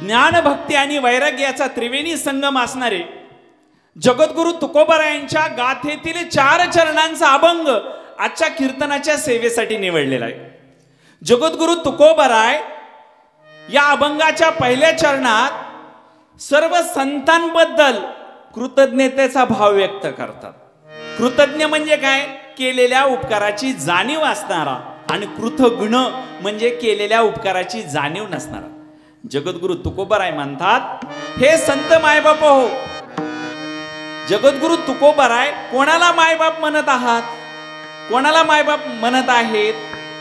ज्ञान भक्ती आणि वैराग्याचा त्रिवेणी संगम असणारे जगद्गुरु तुकोबारायांच्या गाथेतील 4 चरणांचा अभंग आजच्या कीर्तनाच्या सेवेसाठी निवडलेला आहे. जगद्गुरु तुकोबाराय या अभंगाच्या पहिल्या चरणात सर्व संतांबद्दल कृतज्ञतेचा भाव व्यक्त करतात. कृतज्ञ म्हणजे काय? केलेल्या उपकाराची जाणीव असणारा, आणि कृतज्ञ म्हणजे केलेल्या उपकाराची जाणीव नसणारा. जगद्गुरु तुकोबाराय म्हणतात, हे संत मायबाप हो. जगद्गुरु तुकोबाराय कोणाला मायबाप म्हणत आहात? कोणाला मायबाप म्हणत आहेत?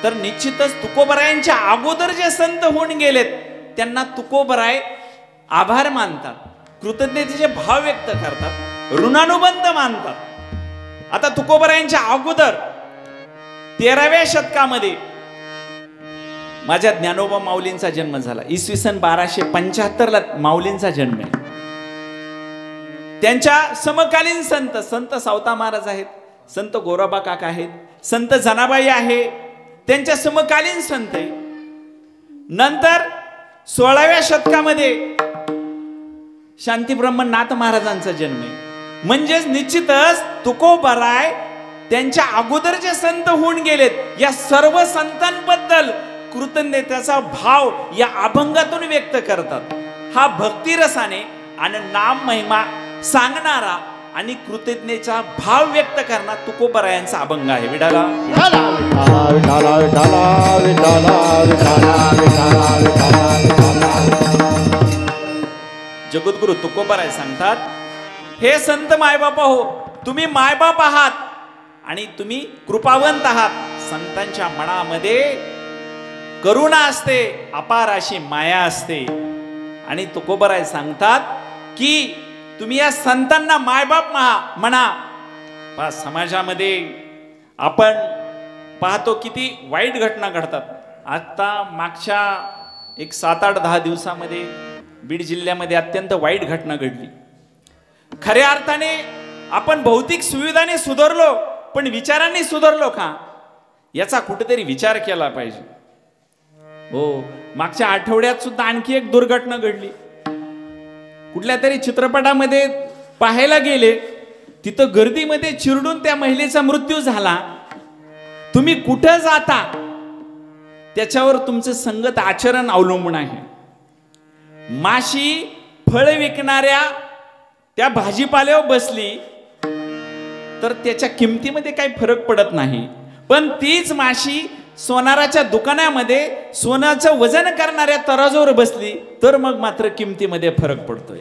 तर निश्चितच तुकोबारायांच्या अगोदर जे संत होऊन गेलेत त्यांना तुकोबाराय आभार मानतात, कृतज्ञतेचे भाव व्यक्त करतात, ऋणानुबंध मानतात. आता तुकोबारायांच्या अगोदर 13व्या शतकामध्ये माझ्या ज्ञानोबा माऊलींचा जन्म झाला. इसवी सन 1275 माऊलींचा जन्म आहे. त्यांच्या समकालीन संत संत सावता महाराज आहेत, संत गोरोबा काका आहेत, संत जनाबाई आहे, त्यांच्या समकालीन संत आहे. नंतर 16व्या शतकामध्ये शांतीब्रह्मनाथ महाराजांचा जन्म आहे. म्हणजेच निश्चितच तुकोबाराय त्यांच्या अगोदर जे संत होऊन गेलेत या सर्व संतांबद्दल कृतज्ञतेचा भाव या अभंगातून व्यक्त करतात. हा भक्तिरसाने आणि नाम महिमा सांगणारा आणि कृतज्ञतेचा भाव व्यक्त करणारा तुकोबारायांचा अभंग आहे. विठाला जगद्गुरु तुकोबाराय सांगतात, हे संत मायबाप हो. तुम्ही मायबाप आहात आणि तुम्ही कृपावंत आहात. संतांच्या मनामध्ये करुणा असते, अपार अशी माया असते. आणि तुकोबाराय सांगतात की तुम्ही या संतांना मायबाप म्हणा. समाजामध्ये आपण पाहतो किती वाईट घटना घडतात. आता मागच्या 7-8-10 दिवसामध्ये बीड जिल्ह्यामध्ये अत्यंत वाईट घटना घडली. खऱ्या अर्थाने आपण भौतिक सुविधाने सुधारलो, पण विचारांनी सुधारलो का याचा कुठेतरी विचार केला पाहिजे. हो, मागच्या आठवड्यात सुद्धा आणखी एक दुर्घटना घडली. कुठल्या तरी चित्रपटामध्ये पाहायला गेले, तिथं गर्दीमध्ये चिरडून त्या महिलेचा मृत्यू झाला. तुम्ही कुठं जाता त्याच्यावर तुमचं संगत आचरण अवलंबून आहे. माशी फळ विकणाऱ्या त्या भाजीपाल्यावर बसली तर त्याच्या किमतीमध्ये काही फरक पडत नाही, पण तीच माशी सोनाराच्या दुकानामध्ये सोन्याचं वजन करणाऱ्या तराजूवर बसली तर मग मात्र किमतीमध्ये फरक पडतोय.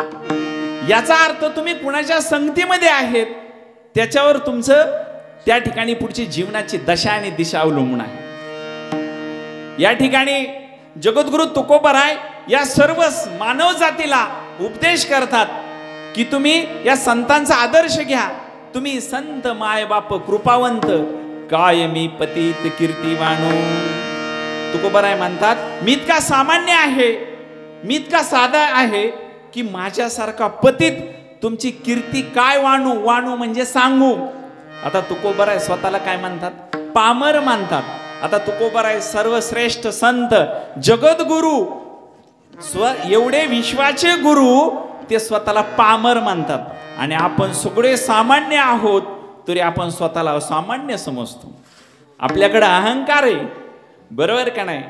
याचा अर्थ तुम्ही कुणाच्या संगतीमध्ये आहेत त्याच्यावर तुमचं त्या ठिकाणी पुढची जीवनाची दशा आणि दिशा अवलंबून आहे. या ठिकाणी जगद्गुरु तुकोबाराय या सर्व मानव जातीला उपदेश करतात की तुम्ही या संतांचा आदर्श घ्या. तुम्ही संत माय बाप कृपावंत, काय मी पतित कीर्तिवानो. तुकोबाराय म्हणतात, मी इतका सामान्य आहे, मी इतका साधा आहे की माझ्यासारखा पतित तुमची कीर्ती काय वाणू. वाणू म्हणजे सांगू. आता तुकोबाराय स्वतःला काय म्हणतात? पामर म्हणतात. आता तुकोबाराय सर्वश्रेष्ठ संत, जगद्गुरु, एवढे विश्वाचे गुरु, ते स्वतःला पामर म्हणतात. आणि आपण सगळे सामान्य आहोत तरी आपण स्वतःला असामान्य समजतो. आपल्याकडे अहंकार आहे, बरोबर का नाही?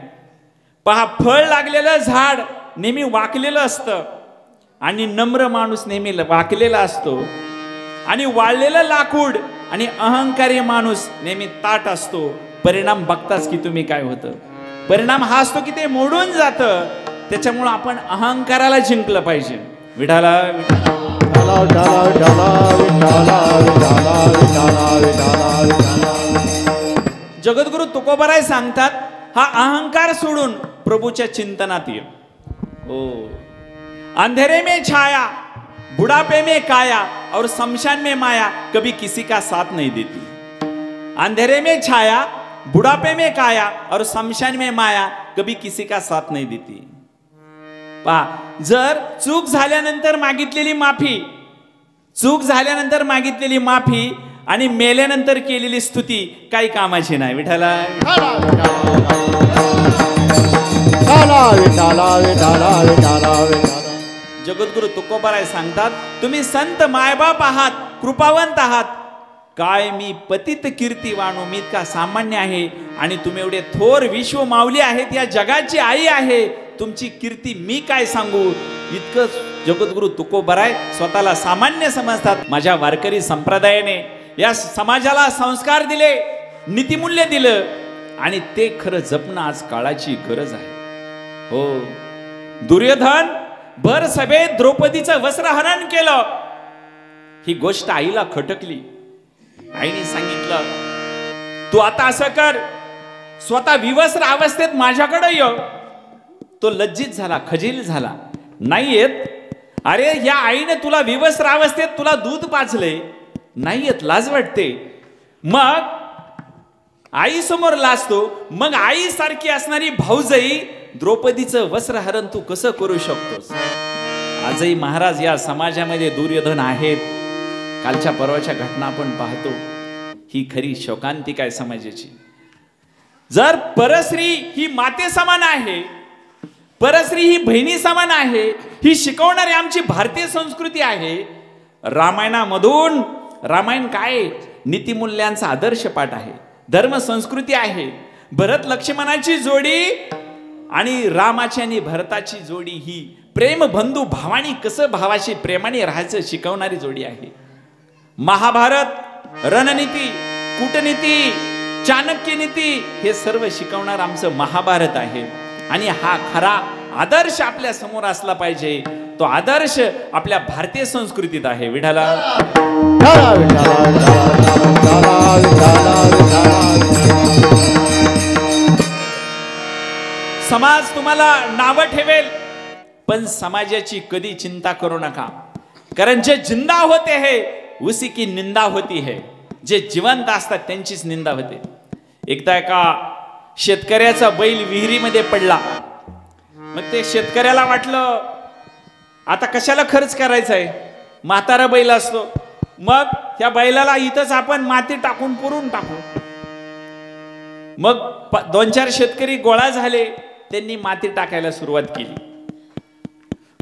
पहा, फळ लागलेलं झाड नेहमी वाकलेलं असतं आणि नम्र माणूस नेहमी वाकलेला असतो. आणि वाळलेलं लाकूड आणि अहंकारी माणूस नेहमी ताट असतो. परिणाम बघताच की तुम्ही काय होतं. परिणाम हा असतो की ते मोडून जातं. त्याच्यामुळे आपण अहंकाराला जिंकलं पाहिजे. विठाला जगद्गुरु तुकोबाराय सांगतात, हा अहंकार सोडून प्रभूच्या चिंतनात ये. ओ अंधेरे में छाया, बुढ़ापे में काया और शमशान में माया कभी किसी का साथ नहीं देती. अंधेरे में छाया, बुढ़ापे में काया और शमशान में माया कभी किसी का साथ नहीं देती. पहा, जर चूक झाल्यानंतर मागितलेली माफी, चूक झाल्यानंतर मागितलेली माफी आणि मेल्यानंतर केलेली स्तुती काही कामाची नाही. विठाला विठाला विठाला विठाला विठाला विठाला. जगद्गुरु तुकोबाराय सांगतात, तुम्ही संत मायबाप आहात, कृपावंत आहात. काय मी पतित कीर्तिवाणू, मी इतका सामान्य आहे आणि तुम्ही एवढे थोर विश्व माऊली आहेत, या जगाची आई आहे, तुमची कीर्ती मी काय सांगू. इतकं जगद्गुरु तुकोबाराय स्वतःला सामान्य समजतात. माझ्या वारकरी संप्रदायाने या समाजाला संस्कार दिले, नीतिमूल्य दिलं आणि ते खरं जपणं आज काळाची गरज आहे. हो, दुर्योधन भर सभेत द्रौपदीचं वस्त्रहरण केलं. ही गोष्ट आईला खटकली. आईने सांगितलं, तू आता असं कर, स्वतः विवस्त्र अवस्थेत माझ्याकडे ये. तो लज्जित झाला, खजील झाला. नाही येत. अरे या आईने तुला विवस्त्र अवस्थेत तुला दूध पाजले, नाही येत, लाज वाटते. मग आई समोर लाजतो. मग आई सारखी असणारी भाऊजाई द्रौपदीचं वस्त्रहरण तू कसं करू शकतोस. आजही महाराज या समाजामध्ये दुर्योधन आहेत. कालच्या परवाच्या घटना आपण पाहतो. ही खरी शोकांतिका आहे समाजाची. जर परस्त्री ही माते समान आहे, परस्त्री ही बहिणी समान आहे, ही शिकवणारी आमची भारतीय संस्कृती आहे. रामायणामधून, रामायण काय, नीतिमूल्यांचा आदर्श पाठ आहे, धर्म संस्कृती आहे. भरत लक्ष्मणाची जोडी आणि रामाची आणि भरताची जोडी ही प्रेम बंधू भावानी कसं भावाशी प्रेमाने राहायचं शिकवणारी जोडी आहे. महाभारत रणनीती, कूटनीती, चाणक्य नीती हे सर्व शिकवणार आमचं महाभारत आहे. आणि हा खरा आदर्श आपल्या समोर असला पाहिजे. तो आदर्श आपल्या भारतीय संस्कृतीत आहे. विठाला समाज तुम्हाला नावं ठेवेल, पण समाजाची कधी चिंता करू नका. कारण जे जिंदा होते हैं उसी की निंदा होती है. जे जिवंत असतात त्यांचीच निंदा होते. एकदा एका शेतकऱ्याचा बैल विहिरीमध्ये पडला. मग ते शेतकऱ्याला वाटलं आता कशाला खर्च करायचा आहे, म्हातारा बैल असतो, मग त्या बैलाला इथंच आपण माती टाकून पुरून टाकू. मग 2-4 शेतकरी गोळा झाले. त्यांनी माती टाकायला सुरुवात केली.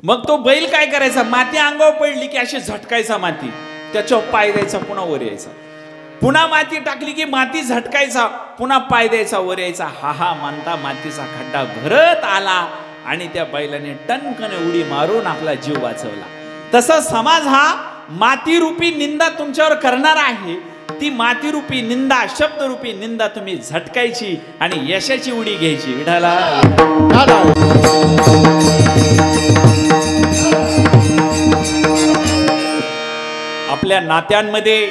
मग तो बैल काय करायचा, माती अंगावर पडली की अशी झटकायचा माती, त्याच्यावर पाय द्यायचा, पुन्हा वर यायचा. पुन्हा माती टाकली की माती झटकायचा, पुन्हा पाय द्यायचा, वर यायचा. हा मानता मातीचा खड्डा भरत आला आणि त्या बैलाने टणकन उडी मारून आपला जीव वाचवला. तसा समाज हा मातीरूपी निंदा तुमच्यावर करणार आहे. ती मातीरूपी निंदा, शब्दरूपी निंदा तुम्ही झटकायची आणि यशाची उडी घ्यायची. विठाला आपल्या नात्यांमध्ये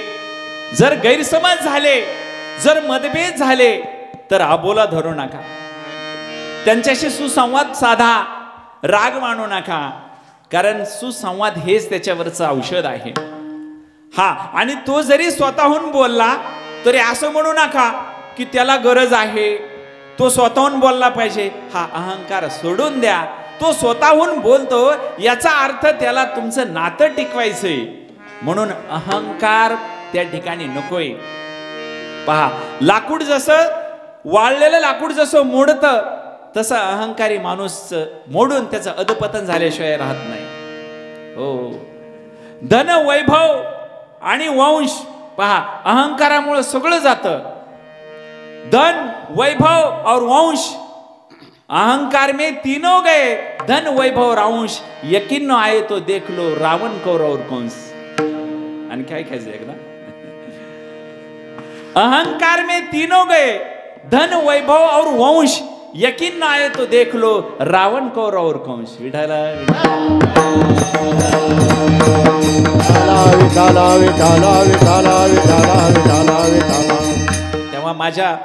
जर गैरसमज झाले, जर मतभेद झाले तर आबोला धरू नका. त्यांच्याशी सुसंवाद साधा, राग मानू नका. कारण सुसंवाद हेच त्याच्यावरचं औषध आहे. हा, आणि तो जरी स्वतःहून बोलला तरी असं म्हणू नका की त्याला गरज आहे, तो स्वतःहून बोलला पाहिजे. हा अहंकार सोडून द्या. तो स्वतःहून बोलतो याचा अर्थ त्याला तुमचं नातं टिकवायचंय, म्हणून अहंकार त्या ठिकाणी नकोय. पहा, लाकूड जसं, वाळलेलं लाकूड जसं मोडतं तसं अहंकारी माणूस मोडून त्याचं अधपतन झाल्याशिवाय राहत नाही. हो, धन, वैभव आणि वंश, पहा अहंकारामुळे सगळं जातं. धन, वैभव और वंश, अहंकार में तीनों गए. धन, वैभव, वंश, यकीन न आए तो देख लो रावण कौर और कंस. आणि काय खायचं एकदा, अहंकार में तीनों गए, धन, वैभव और वंश, यकीन न आए तो देख लो रावण कौर और कंस. विठाला तेव्हा माझ्या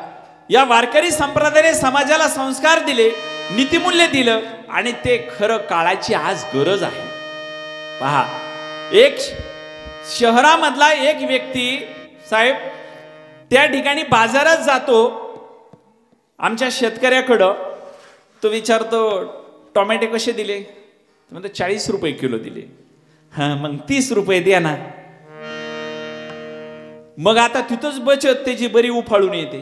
या वारकरी संप्रदायाने समाजाला संस्कार दिले, नीतिमूल्य दिलं आणि ते खरं काळाची आज गरज आहे. पहा, एक शहरामधला एक व्यक्ती साहेब त्या ठिकाणी बाजारात जातो. आमच्या शेतकऱ्याकडं तो विचारतो, टोमॅटो कसे दिले? म्हणतो 40 रुपये किलो दिले. हा, मग 30 रुपये द्या ना. मग आता तिथंच बचत त्याची बरी उफाळून येते.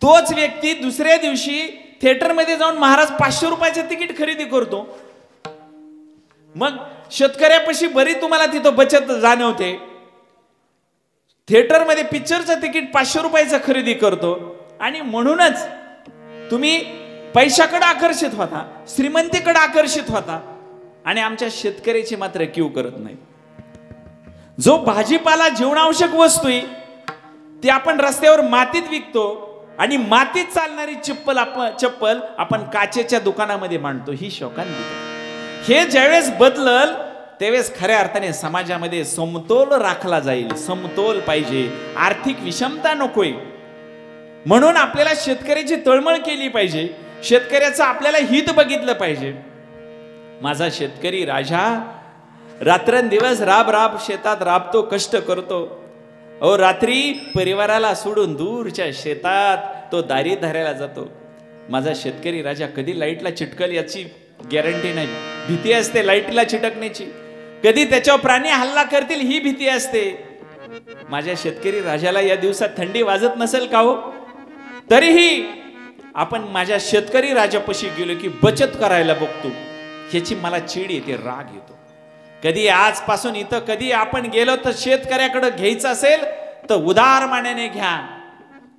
तोच व्यक्ती दुसऱ्या दिवशी थिएटरमध्ये जाऊन महाराज 500 रुपयाचं तिकीट खरेदी करतो. मग शेतकऱ्यापाशी बरी तुम्हाला तिथं बचत जाणवते. थिएटरमध्ये पिक्चरचं तिकीट 500 रुपयाचं खरेदी करतो आणि म्हणूनच तुम्ही पैशाकडे आकर्षित होता, श्रीमंतीकडे आकर्षित होता आणि आमच्या शेतकऱ्याची मात्र कीव करत नाही. जो भाजीपाला जीवनावश्यक वस्तू आहे ती आपण रस्त्यावर मातीत विकतो आणि मातीत चालणारी चप्पल आपण काचेच्या दुकानामध्ये मांडतो. ही शोकांतिका. हे ज्यावेळेस बदलल त्यावेळेस खऱ्या अर्थाने समाजामध्ये समतोल राखला जाईल. समतोल पाहिजे, आर्थिक विषमता नकोय. म्हणून आपल्याला शेतकऱ्याची तळमळ केली पाहिजे, शेतकऱ्याचं आपल्याला हित बघितलं पाहिजे. माझा शेतकरी राजा रात्रंदिवस राब राब शेतात राबतो, कष्ट करतो. अहो रात्री परिवाराला सोडून दूरच्या शेतात तो दारी धरायला जातो. माझा शेतकरी राजा कधी लाईटला चिटकल याची गॅरंटी नाही, भीती असते लाईटला चिटकण्याची. कधी त्याच्यावर प्राणी हल्ला करतील ही भीती असते. माझ्या शेतकरी राजाला या दिवसात थंडी वाजत नसेल का हो, तरीही आपण माझ्या शेतकरी राजापाशी गेलो की बचत करायला बघतो. ह्याची मला चीड येते, राग येतो. कधी आजपासून इथं कधी आपण गेलो तर शेतकऱ्याकडे घ्यायचं असेल तर उदार मानेने घ्या.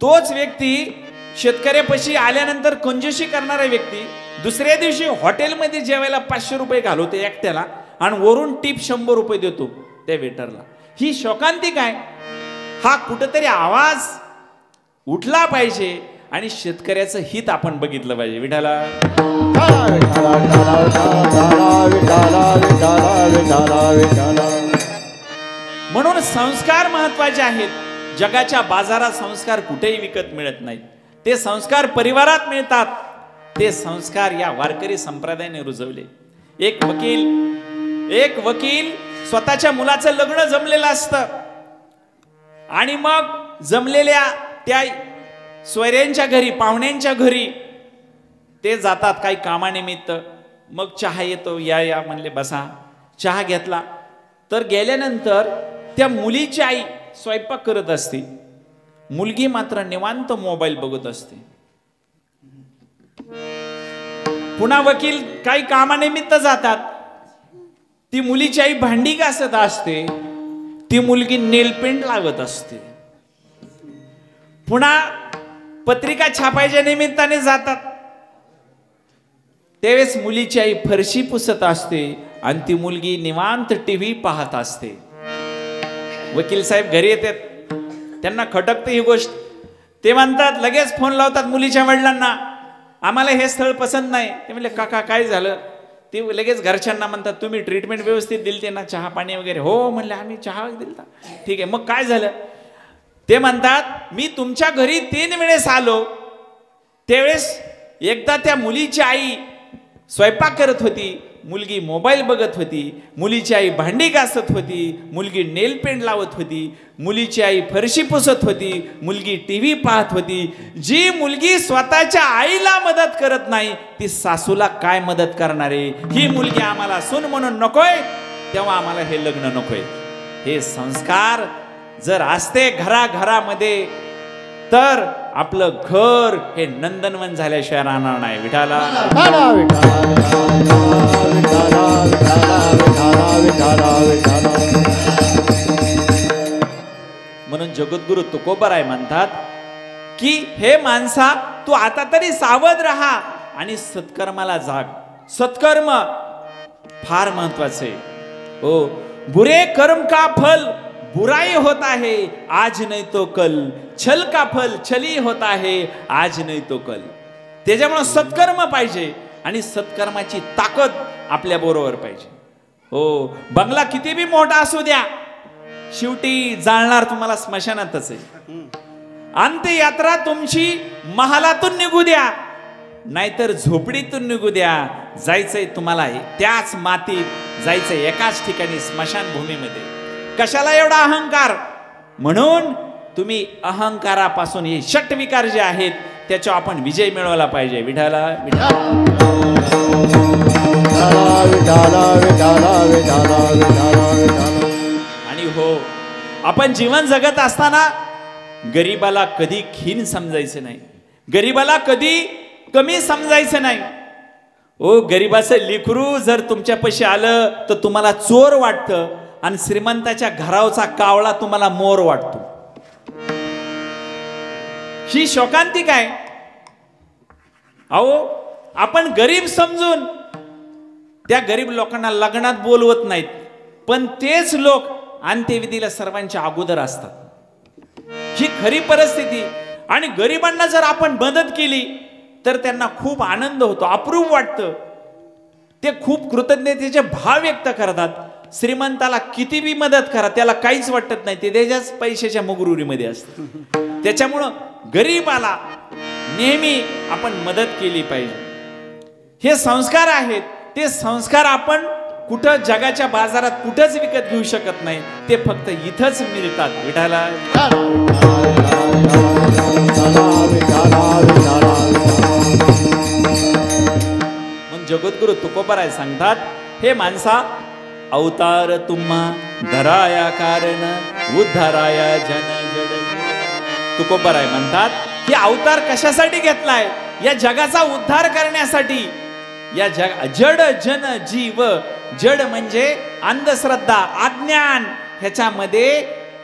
तोच व्यक्ती शेतकऱ्यापाशी आल्यानंतर कंजूसी करणारा व्यक्ती दुसऱ्या दिवशी हॉटेलमध्ये जेवायला 500 रुपये घालवतो एकट्याला आणि वरून टिप 100 रुपये देतो त्या वेटरला. ही शोकांतिका आहे. हा कुठेतरी आवाज उठला पाहिजे आणि शेतकऱ्याचं हित आपण बघितलं पाहिजे. विठाला म्हणून संस्कार महत्वाचे आहेत. जगाच्या बाजारात संस्कार कुठेही विकत मिळत नाहीत. ते संस्कार परिवारात मिळतात. ते संस्कार या वारकरी संप्रदायाने रुजवले. एक वकील स्वतःच्या मुलाचं लग्न जमलेलं असतं आणि मग जमलेल्या त्या सोयऱ्यांच्या घरी, पाहुण्यांच्या घरी ते जातात काही कामानिमित्त. मग चहा येतो, या म्हणले बसा. चहा घेतला तर गेल्यानंतर त्या मुलीची आई स्वयंपाक करत असते, मुलगी मात्र निवांत मोबाईल बघत असते. पुन्हा वकील काही कामानिमित्त जातात, ती मुलीची आई भांडी घासत असते, ती मुलगी नेलपेंट लावत असते. पुन्हा पत्रिका छापायच्या निमित्ताने जातात, त्यावेळेस मुलीची आई फरशी पुसत असते आणि ती मुलगी निवांत टीव्ही पाहत असते. वकील साहेब घरी येतात, त्यांना खटकते ही गोष्ट. ते म्हणतात, लगेच फोन लावतात मुलीच्या वडिलांना, आम्हाला हे स्थळ पसंत नाही. ते म्हणले काका काय झालं? ते लगेच घरच्यांना म्हणतात, तुम्ही ट्रीटमेंट व्यवस्थित दिलते ना, चहा पाणी वगैरे? हो म्हणले, आम्ही चहा दिलता. ठीक आहे, मग काय झालं? ते म्हणतात, मी तुमच्या घरी 3 वेळेस आलो, त्यावेळेस एकदा त्या मुलीची आई स्वयंपाक करत होती, मुलगी मोबाईल बघत होती, मुलीची आई भांडी घासत होती, मुलगी नेल पेंट लावत होती, मुलीची आई फरशी पुसत होती, मुलगी टीव्ही पाहत होती. जी मुलगी स्वतःच्या आईला मदत करत नाही ती सासूला काय मदत करणार आहे? ही मुलगी आम्हाला सून म्हणून नकोय, तेव्हा आम्हाला हे लग्न नकोय. हे संस्कार जर असते घराघरामध्ये तर आपलं घर हे नंदनवन झाल्याशिवाय राहणार नाही. विठाला म्हणून जगद्गुरु तुकोबराय म्हणतात की हे माणसा, तू आता तरी सावध राहा आणि सत्कर्माला जाग. सत्कर्म फार महत्वाचे. हो, बुरे कर्म का फल बुराई होता है आज नहीं तो कल, छल का फल छली होता है आज नहीं तो कल. त्याच्यामुळे सत्कर्म पाहिजे आणि सत्कर्माची ताकद आपल्या बरोबर पाहिजे. हो, बंगला किती बी मोठा असू द्या, शेवटी जाळणार तुम्हाला स्मशानातच आहे. अंत्ययात्रा तुमची महालातून निघू द्या नाहीतर झोपडीतून निघू द्या, जायचंय तुम्हाला त्याच मातीत, जायचंय एकाच ठिकाणी स्मशानभूमीमध्ये. कशाला एवढा अहंकार? म्हणून तुम्ही अहंकारापासून हे षटविकार जे आहेत त्याच्यावर आपण विजय मिळवला पाहिजे. विठाला आणि हो, आपण जीवन जगत असताना गरीबाला कधी खीन समजायचं नाही, गरीबाला कधी कमी समजायचं नाही. ओ गरीबाचं लेकरू जर तुमच्यापाशी आलं तर तुम्हाला चोर वाटतं आणि श्रीमंताच्या घरावचा कावळा तुम्हाला मोर वाटतो. ही शोकांतिक आहे. अहो आपण गरीब समजून त्या गरीब लोकांना लग्नात बोलवत नाहीत, पण तेच लोक अंत्यविधीला सर्वांच्या अगोदर असतात. ही खरी परिस्थिती. आणि गरिबांना जर आपण मदत केली तर त्यांना खूप आनंद होतो, अप्रूप वाटतं. ते खूप कृतज्ञतेचे भाव व्यक्त करतात. श्रीमंताला किती बी मदत करा त्याला काहीच वाटत नाही, ते त्याच्याच पैशाच्या मुगरुरीमध्ये असतं. त्याच्यामुळं गरीबाला नेहमी आपण मदत केली पाहिजे. हे संस्कार आहेत. ते संस्कार आपण कुठं जगाच्या बाजारात कुठंच विकत घेऊ शकत नाही, ते फक्त इथंच मिळतात. विठाला मग जगद्गुरु तुकोबाराय सांगतात, हे माणसा अवतार तुम्हा धराया कारण उद्धाराया जन जड. तुकोबाराय म्हणतात की अवतार कशासाठी घेतलाय? या जगाचा उद्धार करण्यासाठी. या जड जन जीव, जड म्हणजे अंधश्रद्धा, अज्ञान, ह्याच्यामध्ये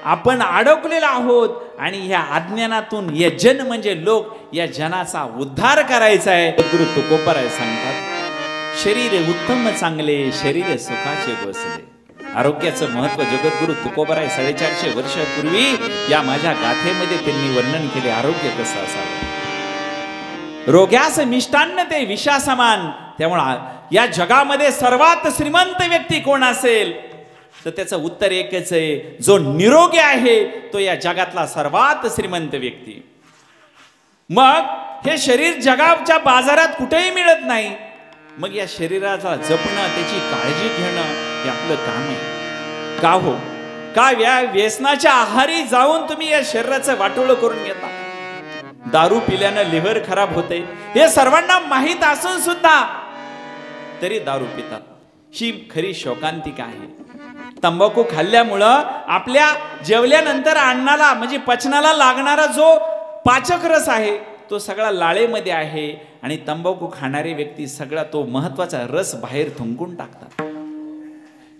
आपण अडकलेलो आहोत आणि ह्या अज्ञानातून या जन म्हणजे लोक, या जनाचा उद्धार करायचा आहे. गुरु तुकोबाराय सांगतात, शरीर उत्तम चांगले शरीर सुखाचे बसले. आरोग्याचं महत्व जगद्गुरु तुकोबाराय 450 वर्षापूर्वी या माझ्या गाथेमध्ये त्यांनी वर्णन केले. आरोग्य कसं असावं. रोग्यास मिष्टान्न ते विषा समान. त्यामुळे या जगामध्ये सर्वात श्रीमंत व्यक्ती कोण असेल तर त्याचं उत्तर एकच आहे, जो निरोगी आहे तो या जगातला सर्वात श्रीमंत व्यक्ती. मग हे शरीर जगाच्या बाजारात कुठेही मिळत नाही. मग या शरीराचा जपणं, त्याची काळजी घेणं हे आपलं काम आहे. का हो? का व्यसनाच्या आहारी जाऊन तुम्ही या शरीराचं वाटोळं करून घेता? दारू पिल्यानं लिव्हर खराब होते हे सर्वांना माहीत असून सुद्धा तरी दारू पितात. ही खरी शोकांतिका आहे. तंबाखू खाल्ल्यामुळं आपल्या जेवल्यानंतर अन्नाला म्हणजे पचनाला लागणारा जो पाचक रस आहे तो सगळा लाळेमध्ये आहे आणि तंबाखू खाणारे व्यक्ती सगळा तो महत्वाचा रस बाहेर थुंकून टाकतात.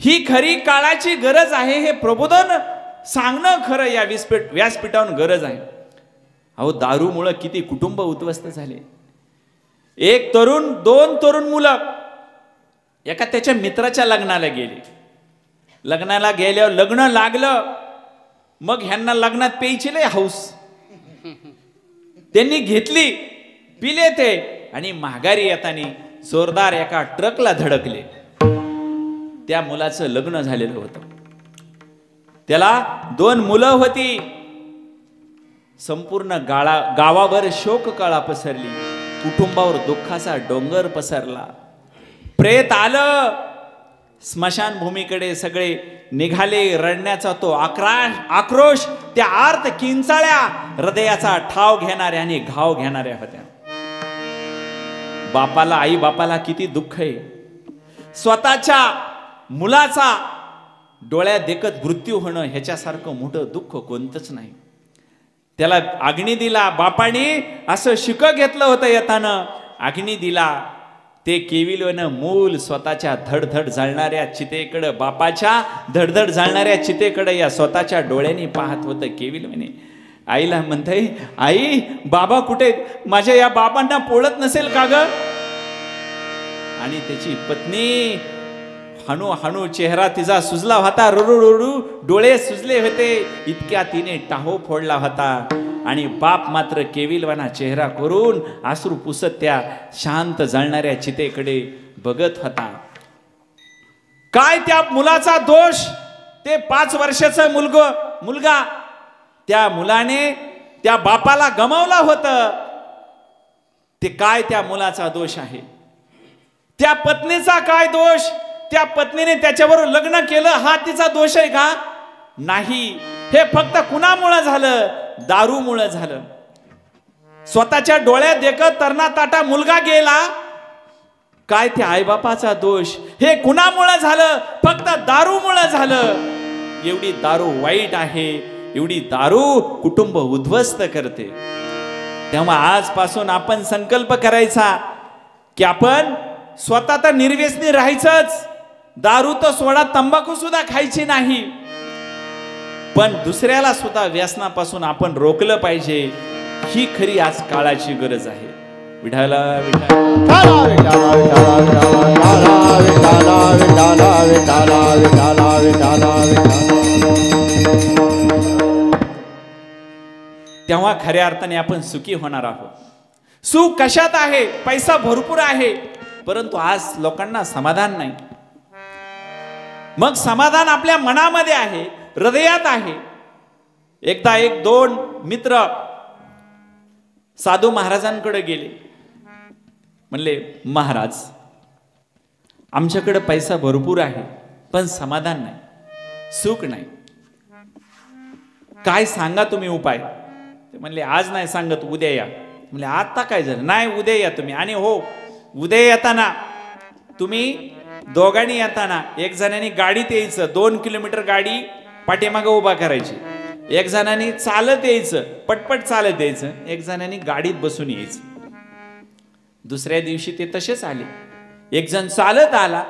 ही खरी काळाची गरज आहे. हे प्रबोधन सांगणं खरं या व्यासपीठावरून गरज आहे. अहो दारूमुळे किती कुटुंब उद्ध्वस्त झाले. एक तरुण, 2 तरुण मुलं एका त्याच्या मित्राच्या लग्नाला गेले. लग्नाला गेल्यावर लग्न लागलं. मग ह्यांना लग्नात प्यायची लय हौस. त्यांनी घेतली, पिले ते आणि माघारी येताना जोरदार एका ट्रकला धडकले. त्या मुलाचं लग्न झालेलं होतं. त्याला 2 मुलं होती. संपूर्ण गावावर शोककळा पसरली. कुटुंबावर दुःखाचा डोंगर पसरला. प्रेत आलं. स्मशानभूमीकडे सगळे निघाले. रडण्याचा तो आक्रोश त्या आर्त किंचाळ्या हृदयाचा ठाव घेणाऱ्या आणि घाव घेणाऱ्या होत्या. बापाला, आई बापाला किती दुःख आहे. स्वतःच्या मुलाचा डोळ्यात देखत मृत्यू होणं ह्याच्यासारखं मोठं दुःख कोणतंच नाही. त्याला अग्नी दिला. बापाने असं शिक घेतलं होतं येताना. अग्नी दिला. ते केविलनं मूल स्वतःच्या धडधड जाळणाऱ्या चितेकडे, बापाच्या धडधड जाळणाऱ्या चितेकडे या स्वतःच्या डोळ्यांनी पाहत होतं. केविल म्हणे, आईला म्हणते, आई बाबा कुठे? माझ्या या बाबांना पोळत नसेल का ग? आणि त्याची पत्नी हणू हणू चेहरा तिचा सुजला होता. रडू रडू डोळे सुजले होते. इतक्या तिने टाहो फोडला होता. आणि बाप मात्र केविलवाना चेहरा करून आसरू पुसत त्या शांत जळणाऱ्या चितेकडे बघत होता. काय त्या मुलाचा दोष? ते 5 वर्षाचा मुलगा त्या मुलाने त्या बापाला गमावला होतं. ते काय त्या मुलाचा दोष आहे? त्या पत्नीचा काय दोष? त्या पत्नीने त्याच्याबरोबर लग्न केलं हा तिचा दोष आहे का? नाही. हे फक्त कुणामुळे झालं? दारूमुळे झालं. स्वतःच्या डोळ्यात देखत तरणा ताटा मुलगा गेला. काय त्या आईबापाचा दोष? हे कुणामुळे झालं? फक्त दारूमुळे झालं. एवढी दारू वाईट आहे. एवढी दारू कुटुंब उद्ध्वस्त करते. तेव्हा आजपासून आपण संकल्प करायचा की आपण स्वतः तर निर्व्यसनी राहायचंच, दारू तर सोडा, तंबाखू सुद्धा खायची नाही, पण दुसऱ्याला सुद्धा व्यसनापासून आपण रोखलं पाहिजे. ही खरी आज काळाची गरज आहे. विठाला तेव्हा खऱ्या अर्थाने आपण सुखी होणार आहोत. सुख कशात आहे? पैसा भरपूर आहे, परंतु आज लोकांना समाधान नाही. मग समाधान आपल्या मनामध्ये आहे, हृदयात आहे. एकदा एक दोन मित्र साधू महाराजांकडे गेले. म्हणले, महाराज, आमच्याकडे पैसा भरपूर आहे, पण समाधान नाही, सुख नाही, काय सांगा तुम्ही उपाय. ते म्हणले, आज नाही सांगत, उद्या या. म्हणले, आता काय झालं? नाही, उद्या या तुम्ही. आणि हो, उद्या येताना तुम्ही दोघांनी येताना एक जणांनी गाडीत यायचं, 2 किलोमीटर गाडी पाठीमागे उभा करायची, एक जणांनी चालत यायचं, पटपट चालत यायचं, एक जणांनी गाडीत बसून यायचं. दुसऱ्या दिवशी ते तसेच आले. एक जण चालत आला,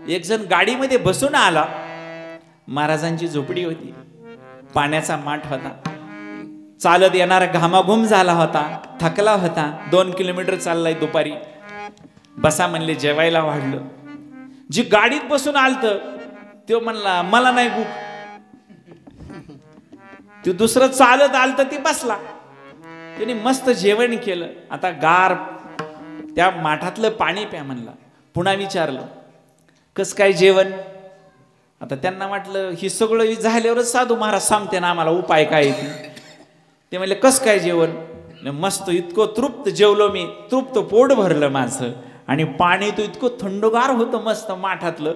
एक जण गाडीमध्ये बसून आला. महाराजांची झोपडी होती, पाण्याचा माठ होता, चालत येणारा घामाघूम झाला होता, थकला होता, 2 किलोमीटर चाललाय दुपारी. बसा म्हणले, जेवायला वाढलं. जी गाडीत बसून आलत तो म्हणला, मला नाही भूक. तो दुसरं चालत आलत ती बसला, त्याने मस्त जेवण केलं. आता गार त्या माठातलं पाणी प्या म्हणला. पुन्हा विचारलं, कस काय जेवण? आता त्यांना वाटलं ही सगळं झाल्यावरच साधू महाराज सांगते ना आम्हाला उपाय काय. ते म्हणले, कस काय जेवण? मस्त, इतकं तृप्त जेवलो मी, तृप्त पोट भरलं माझं. आणि पाणी तो इतकं थंडगार होतं मस्त माठातलं,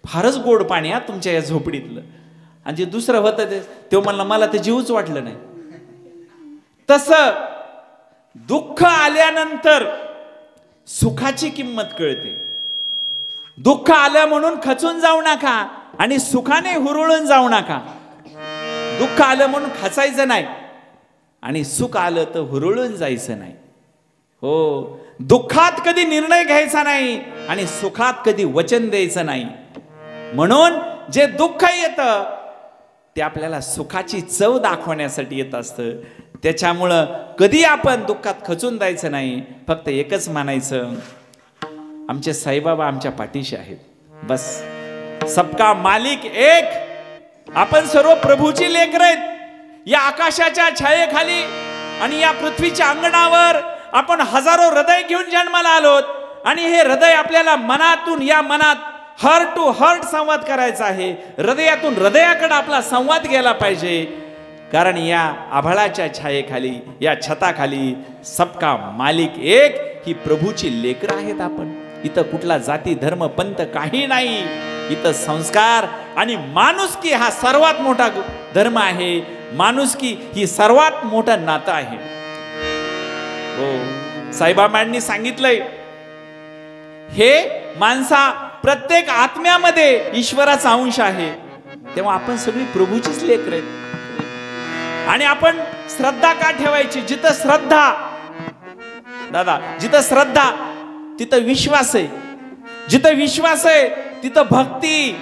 फारच गोड पाणी हा तुमच्या या झोपडीतलं. आणि जे दुसरं होतं ते म्हणलं, मला ते जीवच वाटलं नाही. तसं दुःख आल्यानंतर सुखाची किंमत कळते. दुःख आलं म्हणून खचून जाऊ नका आणि सुखाने हुरळून जाऊ नका. दुःख आलं म्हणून खचायचं नाही आणि सुख आलं तर हुरळून जायचं नाही. हो, दुःखात कधी निर्णय घ्यायचा नाही आणि सुखात कधी वचन द्यायचं नाही. म्हणून जे दुःख येतं ते आपल्याला सुखाची चव दाखवण्यासाठी येत असतं. त्याच्यामुळं कधी आपण दुःखात खचून जायचं नाही. फक्त एकच म्हणायचं, आमचे साईबाबा आमच्या पाठीशी आहेत. बस, सबका मालिक एक. आपण सर्व प्रभूची लेकरं आहेत. या आकाशाच्या छायेखाली आणि या पृथ्वीच्या अंगणावर आपण हजारो हृदय घेऊन जन्माला आलोत. आणि हे हृदय आपल्याला मनातून, या मनात हार्ट टू हार्ट संवाद करायचा आहे. हृदयातून हृदयाकडे आपला संवाद गेला पाहिजे. कारण या आभाळाच्या छायेखाली, या छताखाली सबका मालिक एक ही प्रभूची लेकरं आहेत आपण. इथं कुठला जाती धर्म पंथ काही नाही. इथं संस्कार आणि माणुसकी हा सर्वात मोठा धर्म आहे. माणुसकी ही सर्वात मोठं नातं आहे. हो, साईबाबांनी सांगितलंय, हे माणसा प्रत्येक आत्म्यामध्ये ईश्वराचा अंश आहे. तेव्हा आपण सगळी प्रभूचीच लेकरं आहेत. आणि आपण श्रद्धा का ठेवायची? जिथं श्रद्धा, दादा, जिथं श्रद्धा तिथं विश्वास आहे. जिथं विश्वास आहे तिथं भक्ती.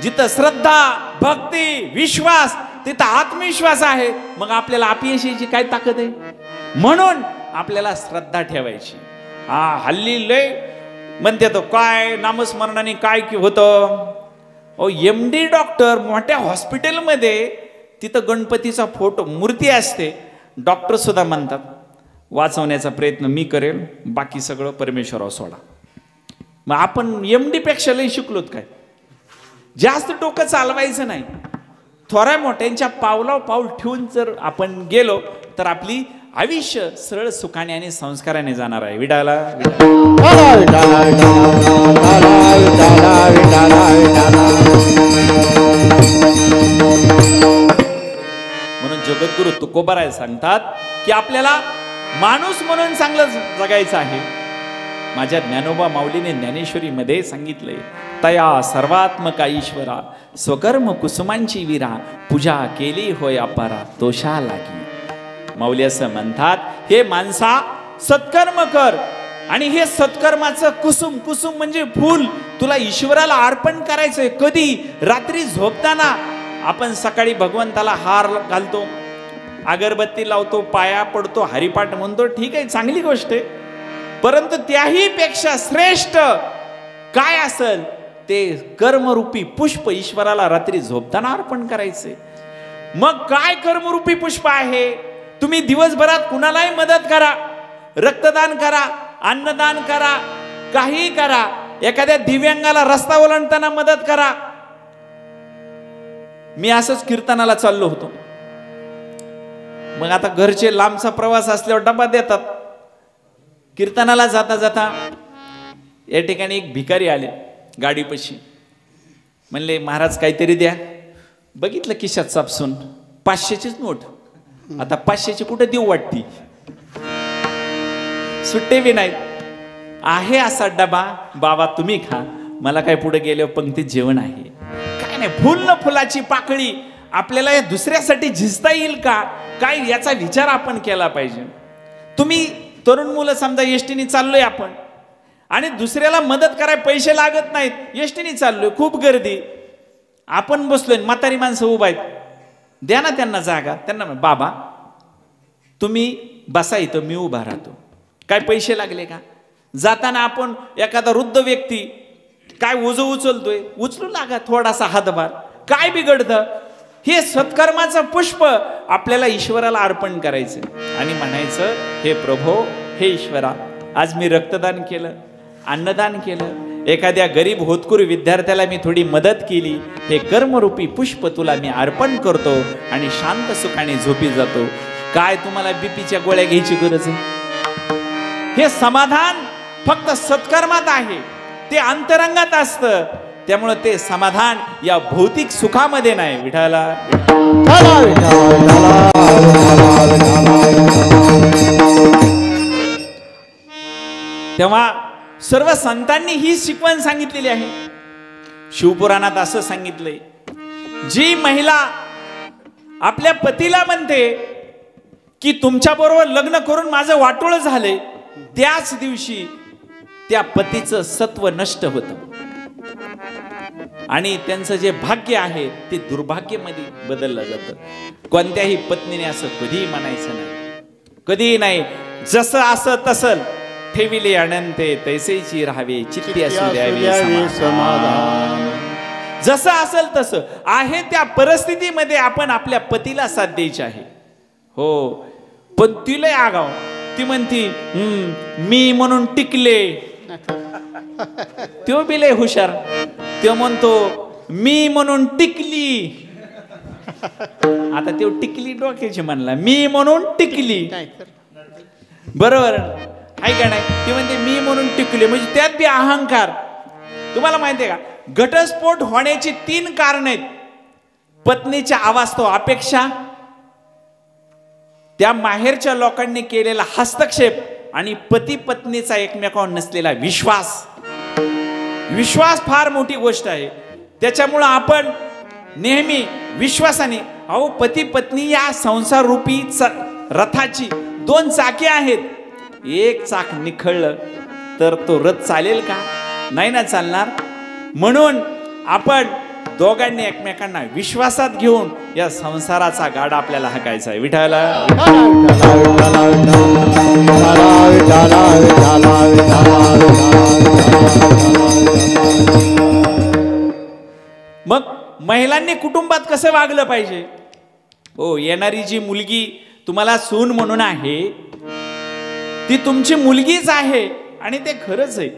जिथं श्रद्धा, भक्ती, विश्वास तिथं आत्मविश्वास आहे. मग आपल्याला अपयशाची काय ताकद आहे? म्हणून आपल्याला श्रद्धा ठेवायची. हल्ली लय म्हणते तो काय नामस्मरणाने काय होतं. MD डॉक्टर मोठ्या हॉस्पिटलमध्ये तिथं गणपतीचा फोटो, मूर्ती असते. डॉक्टर सुद्धा म्हणतात, वाचवण्याचा प्रयत्न मी करेल, बाकी सगळं परमेश्वरावर सोडा. मग आपण MD पेक्षा लई शिकलोत काय? जास्त डोकं चालवायचं नाही. थोड्या मोठ्यांच्या पावलावर पाऊल ठेवून जर आपण गेलो तर आपली आयुष्य सरळ सुखाने आणि संस्काराने जाणार आहे. विडाला म्हणून जगद्गुरु तुकोबाराय सांगतात की आपल्याला माणूस म्हणून चांगलं जगायचं आहे. माझ्या ज्ञानोबा माऊलीने ज्ञानेश्वरी मध्ये सांगितलंय, तया सर्वात्मका ईश्वरा स्वकर्म कुसुमांची वीरा पूजा केली होय अपारा तोषा लागी. माऊली असं म्हणतात, हे माणसा सत्कर्म कर आणि हे सत्कर्माचं कुसुम, कुसुम म्हणजे फूल, तुला ईश्वराला अर्पण करायचंय. कधी? रात्री झोपताना. आपण सकाळी भगवंताला हार घालतो, अगरबत्ती लावतो, पाया पडतो, हरिपाठ म्हणतो, ठीक आहे, चांगली गोष्ट आहे. परंतु त्याही पेक्षा श्रेष्ठ काय असेल ते कर्मरूपी पुष्प ईश्वराला रात्री झोपताना अर्पण करायचे. मग काय कर्मरूपी पुष्प आहे? तुम्ही दिवसभरात कुणालाही मदत करा, रक्तदान करा, अन्नदान करा, काही करा, एखाद्या दिव्यांगाला रस्ता ओलांडताना मदत करा. मी असंच कीर्तनाला चाललो होतो. मग आता घरचे लांबचा प्रवास असल्यावर डबा देतात. कीर्तनाला जाता जाता या ठिकाणी एक भिकारी आले गाडीपाशी. म्हणले महाराज काहीतरी द्या. बघितलं खिशात चापसून 500चीच नोट. आता 500ची कुठे देऊ वाटती, सुट्टे बी नाहीत. आहे असा डबा, बाबा तुम्ही खा, मला काय पुढे गेल्यावर पंक्तीत जेवण आहे. काय नाही, फुल न फुलाची पाकळी आपल्याला या दुसऱ्यासाठी झिजता येईल का काय, याचा विचार आपण केला पाहिजे. तुम्ही तरुण मुलं समजा एसटीने चाललोय आपण, आणि दुसऱ्याला मदत करायला पैसे लागत नाहीत, एसटीने चाललोय, खूप गर्दी, आपण बसलोय, म्हातारी माणसं उभा आहेत, द्या ना त्यांना जागा. त्यांना बाबा तुम्ही बसा इथं, मी उभा राहतो. काय पैसे लागले का? जाताना आपण एखादा वृद्ध व्यक्ती काय ओझं उचलतोय, उचलू लागा थोडासा हातभार, काय बिघडतं? हे सत्कर्माचं पुष्प आपल्याला ईश्वराला अर्पण करायचं आणि म्हणायचं, हे प्रभो, हे ईश्वरा, आज मी रक्तदान केलं, अन्नदान केलं, एखाद्या गरीब होतकुर विद्यार्थ्याला मी थोडी मदत केली, हे कर्मरूपी पुष्प तुला मी अर्पण करतो आणि शांत सुखाने झोपी जातो. काय तुम्हाला बीपीच्या गोळ्या घ्यायची गरज आहे? हे समाधान फक्त सत्कर्मात आहे, ते अंतरंगात असतं. त्यामुळे ते समाधान या भौतिक सुखामध्ये नाही. विठाला तेव्हा सर्व संतांनी ही शिकवण सांगितलेली आहे. शिवपुराणात असं सांगितलंय, जी महिला आपल्या पतीला म्हणते की तुमच्या बरोबर लग्न करून माझं वाटोळ झालंय, त्याच दिवशी त्या पतीचं सत्व नष्ट होतं आणि त्यांचं जे भाग्य आहे ते दुर्भाग्यामध्ये बदललं जातं. कोणत्याही पत्नीने असं कधीही म्हणायचं नाही, कधीही नाही. जसं असं तसं ठेविले अनंते तैसेची राहावे, चित्ती असू द्यावी समाधान. जसं असेल तसं आहे त्या परिस्थितीमध्ये आपण आपल्या पतीला साथ द्यायची आहे. हो, पण तिला आगाव, ती म्हणती मी म्हणून टिकले. तो बी लय हुशार, तो म्हणतो मी म्हणून टिकली. आता तो टिकली डोक्याची म्हणला, मी म्हणून टिकली, बरोबर आहे का नाही? ती म्हणते मी म्हणून टिकले, म्हणजे त्यात बी अहंकार. तुम्हाला माहिती आहे का, घटस्फोट होण्याची 3 कारण आहेत. पत्नीच्या अवास्तव अपेक्षा, त्या माहेरच्या लोकांनी केलेला हस्तक्षेप आणि पती पत्नीचा एकमेकांवर नसलेला विश्वास. विश्वास फार मोठी गोष्ट आहे. त्याच्यामुळं आपण नेहमी विश्वासाने, अहो पती पत्नी या संसार रूपी रथाची 2 चाके आहेत. एक चाक निखळलं तर तो रथ चालेल का? नाही ना चालणार. म्हणून आपण दोघांनी एकमेकांना विश्वासात घेऊन या संसाराचा गाडा आपल्याला हाकायचा आहे. विठाला मग महिलांनी कुटुंबात कसं वागलं पाहिजे? हो, येणारी जी मुलगी तुम्हाला सून म्हणून आहे ती तुमची मुलगीच आहे आणि ते खरंच आहे.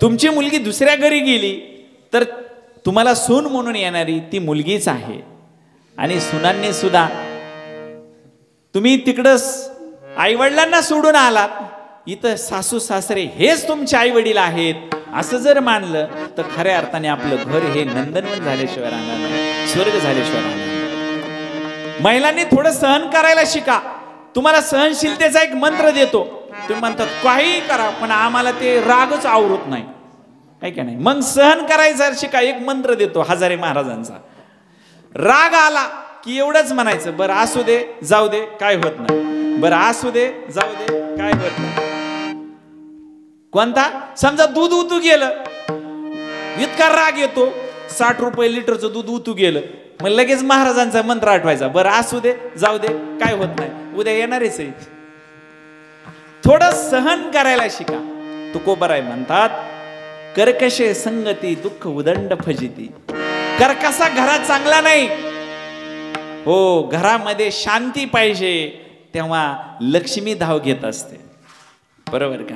तुमची मुलगी दुसऱ्या घरी गेली तर तुम्हाला सून म्हणून येणारी ती मुलगीच आहे. आणि सुनांनी सुद्धा, तुम्ही तिकडं आईवडिलांना सोडून आलात, इथं सासू सासरे हेच तुमचे आई वडील आहेत असं जर मानलं तर खऱ्या अर्थाने आपलं घर हे नंदनवन झाल्याशिवाय राहणार नाही, स्वर्ग झाल्याशिवाय राहणार नाही. महिलांनी थोडं सहन करायला शिका. तुम्हाला सहनशीलतेचा एक मंत्र देतो. तुम्ही म्हणतात काही करा पण आम्हाला ते रागच आवरत नाही, आहे का नाही? मग सहन करायचा शिका. एक मंत्र देतो हजारे महाराजांचा. राग आला की एवढंच म्हणायचं, बरं असू दे जाऊ दे काय होत नाही, बरं असू दे जाऊ दे काय होत नाही. कोणता? समजा दूध उतू गेलं, इतका राग येतो, 60 रुपये लिटरचं दूध उतू गेलं, मग लगेच महाराजांचा मंत्र आठवायचा, बरं असू दे, जाऊ दे, काय होत नाही, उद्या येणारच आहे. थोडं सहन करायला शिका. तुकोबराय म्हणतात, कर्कशे संगती दुःख उदंड फजिती. कर्कसा घरात चांगला नाही हो. घरामध्ये शांती पाहिजे, तेव्हा लक्ष्मी धाव घेत असते, बरोबर का?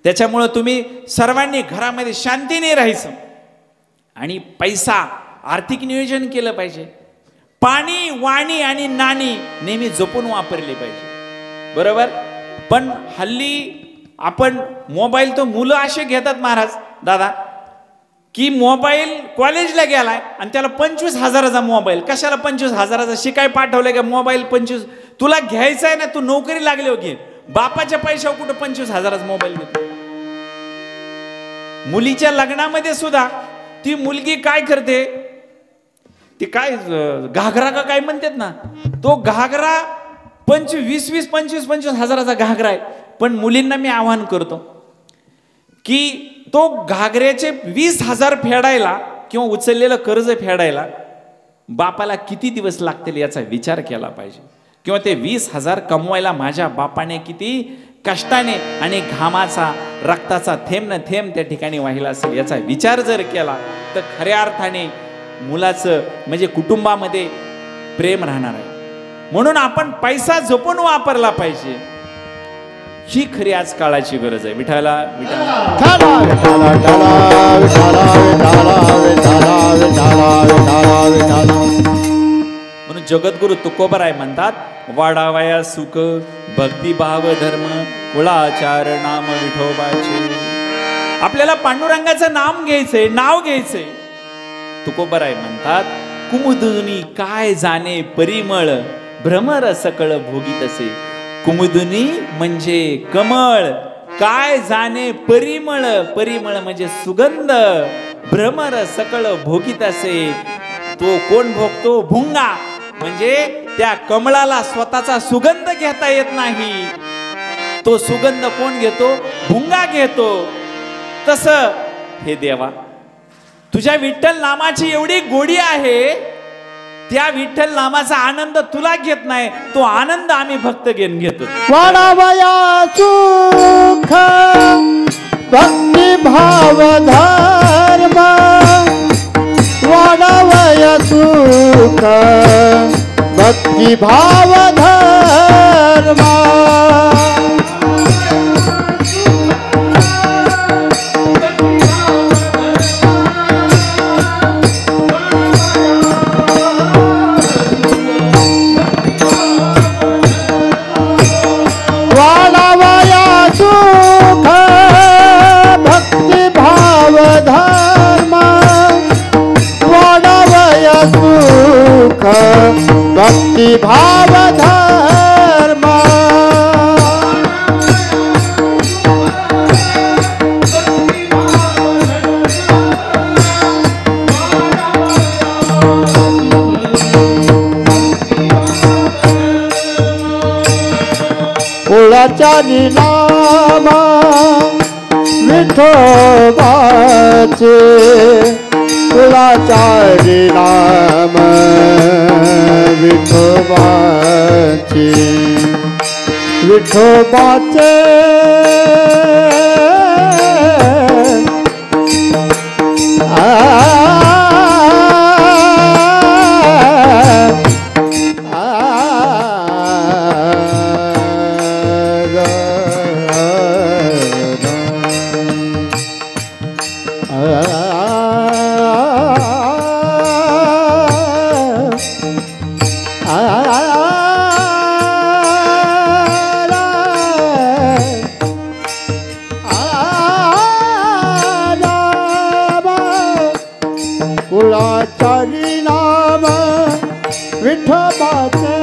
त्याच्यामुळं तुम्ही सर्वांनी घरामध्ये शांतीने राहायचं आणि पैसा आर्थिक नियोजन केलं पाहिजे. पाणी, वाणी आणि नाणी नेहमी जपून वापरले पाहिजे, बरोबर. पण हल्ली आपण मोबाईल, तो मुलं असे घेतात महाराज दादा, की मोबाईल कॉलेजला गेलाय आणि त्याला 25,000चा मोबाईल. कशाला 25,000चा? शिकाय पाठवलंय का मोबाईल? 25 तुला घ्यायचा आहे ना, तू नोकरी लागले घे. बापाच्या पैशावर कुठं 25,000चा मोबाईल घेतो? मुलीच्या लग्नामध्ये सुद्धा ती मुलगी काय करते, ती काय घागरा का काय म्हणतात ना, तो घागरा 25,000चा घागरा आहे. पण मुलींना मी आवाहन करतो की तो घागऱ्याचे 20,000 फेडायला किंवा उचललेलं कर्ज फेडायला बापाला किती दिवस लागतील याचा विचार केला पाहिजे. किंवा ते 20,000 कमवायला माझ्या बापाने किती कष्टाने आणि घामाचा, रक्ताचा थेंब न थेंब त्या ठिकाणी वाहिला असेल याचा विचार जर केला तर खऱ्या अर्थाने मुलाचं म्हणजे कुटुंबामध्ये प्रेम राहणार आहे. म्हणून आपण पैसा जपून वापरला पाहिजे, ही खरी आज काळाची गरज आहे. विठाला म्हणून जगद्गुरु तुकोबराय म्हणतात, वाढावया सुख भक्तिभाव धर्म कुळाचार नाम विठोबाचे. आपल्याला पांडुरंगाचं नाम घ्यायचंय, नाव घ्यायचंय. तुकोबराय म्हणतात, कुमुदुनी काय जाणे परिमळ भ्रमर सकळ भोगीत असे. कुमुदुनी म्हणजे कमळ, काय जाणे परिमळ, परिमळ म्हणजे सुगंध, भ्रमर सकळ भोगीत असे. तो कोण भोगतो? भुंगा. म्हणजे त्या कमळाला स्वतःचा सुगंध घेता येत नाही, तो सुगंध कोण घेतो? भुंगा घेतो. तसं हे देवा, तुझ्या विठ्ठल नामाची एवढी गोडी आहे, त्या विठ्ठल नामाचा आनंद तुला घेत नाही, तो आनंद आम्ही भक्त घेऊन घेतो. वाढावया सुख भक्ती भाव धर्म, वाढावया सुख भक्ती भाव धर्म. भक्ति भाव धर्म. कुळाचा नाम विठोबाचे, कुळाचारी नाम विठोबाचे, विठोबाचे कुळाचारी नाम विठोबाचे,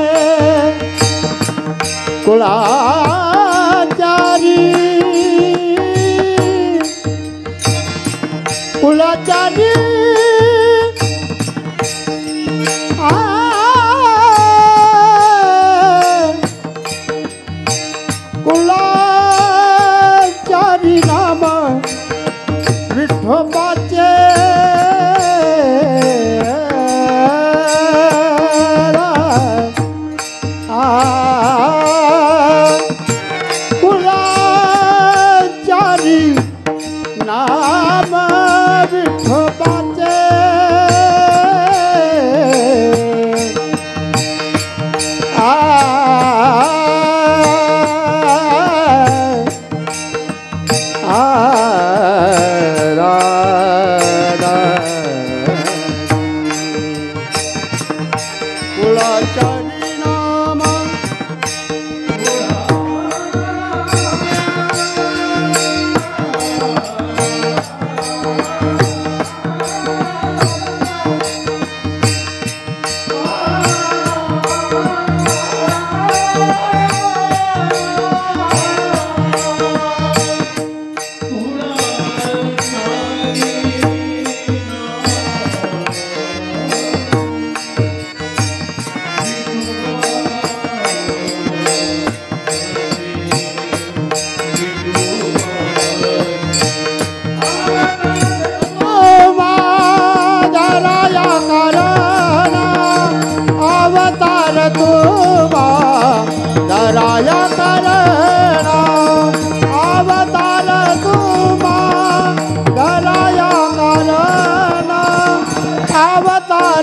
कुळाचारी कुळाचारी कुळाचारी नाम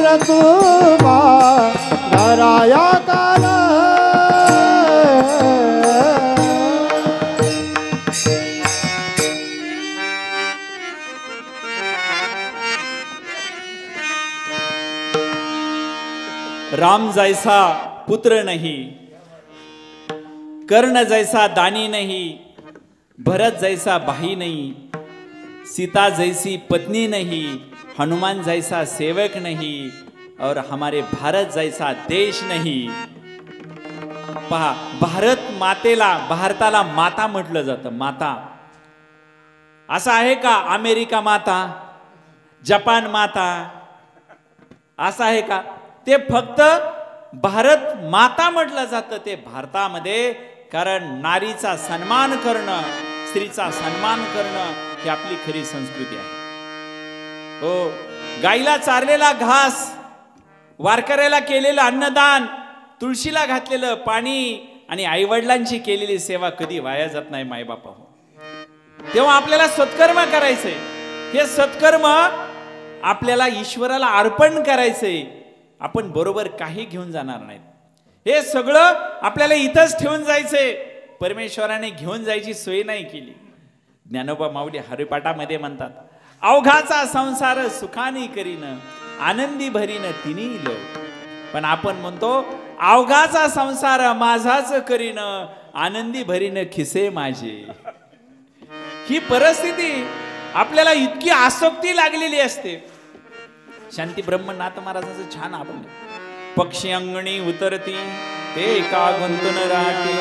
संसार तुमा धराया काल राम जैसा पुत्र नहीं, कर्ण जैसा दानी नहीं, भरत जैसा भाई नहीं, सीता जैसी पत्नी नहीं, हनुमान जैसा सेवक नहीं, और हमारे भारत जैसा देश नहीं. पहा, भारताला माता म्हटलं जातं. माता असं आहे का? अमेरिका माता, जपान माता असं आहे का? ते फक्त भारत माता म्हटलं जातं ते भारतामध्ये, कारण नारीचा सन्मान करणं, स्त्रीचा सन्मान करणं ही आपली खरी संस्कृती आहे. हो, गाईला चारलेला घास, वारकऱ्याला केलेलं अन्नदान, तुळशीला घातलेलं पाणी आणि आईवडिलांची केलेली सेवा कधी वाया जात नाही मायबापा. हो, तेव्हा आपल्याला सत्कर्म करायचंय. हे सत्कर्म आपल्याला ईश्वराला अर्पण करायचंय. आपण बरोबर काही घेऊन जाणार नाहीत. हे सगळं आपल्याला इथंच ठेवून जायचंय. परमेश्वराने घेऊन जायची सोय नाही केली. ज्ञानोबा माऊली हरिपाठामध्ये म्हणतात, अवघाचा संसार सुखानी करीन, आनंदी भरीन तिन्ही लोक. पण आपण म्हणतो अवघाचा संसार माझाच करीन, आनंदी भरीन खिसे माझे. ही परिस्थिती आपल्याला इतकी आसक्ती लागलेली असते. शांती ब्रह्मनाथ महाराजांचं छान आपण, पक्षी अंगणी उतरती ते का गुंतून राहते,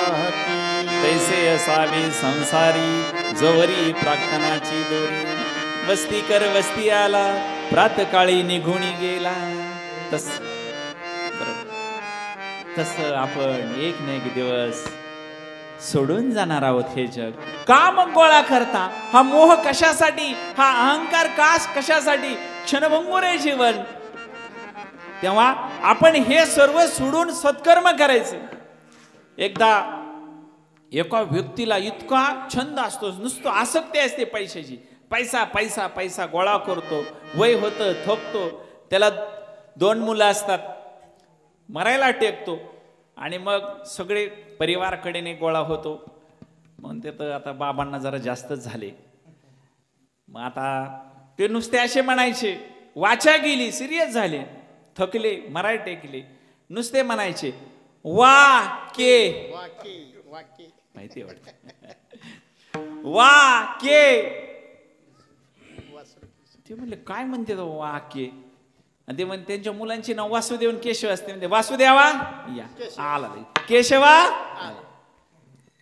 तैसे असावे संसारी जोवरी प्रार्थनाची दोरी. वस्ती कर वस्ती आला प्रातकाळी निघून गेला. तस आपण एक ना एक दिवस सोडून जाणार आहोत हे जग. का मग गोळा करता? हा मोह कशासाठी? हा अहंकार कशासाठी? क्षणभंगुर आहे जीवन. तेव्हा आपण हे सर्व सोडून सत्कर्म करायचे. एकदा एका व्यक्तीला इतका छंद असतो, नुसतं आसक्ती असते पैशाची. पैसा पैसा पैसा गोळा करतो, वय होतं, थकतो. त्याला 2 मुलं असतात, मरायला टेकतो आणि मग सगळे परिवारकडेने गोळा होतो. म्हणते तर आता बाबांना जरा जास्तच झाले. मग आता ते नुसते असे म्हणायचे, वाचा गेली, सिरियस झाले, थकले, मराय टेकले, नुसते म्हणायचे वा के, माहिती वाटत वा के. ते म्हणले काय म्हणते तो वा के? आणि ते म्हणजे त्यांच्या मुलांची नाव वासुदेव केशव असते. म्हणजे वासुदेवा या आला, केशवा आला.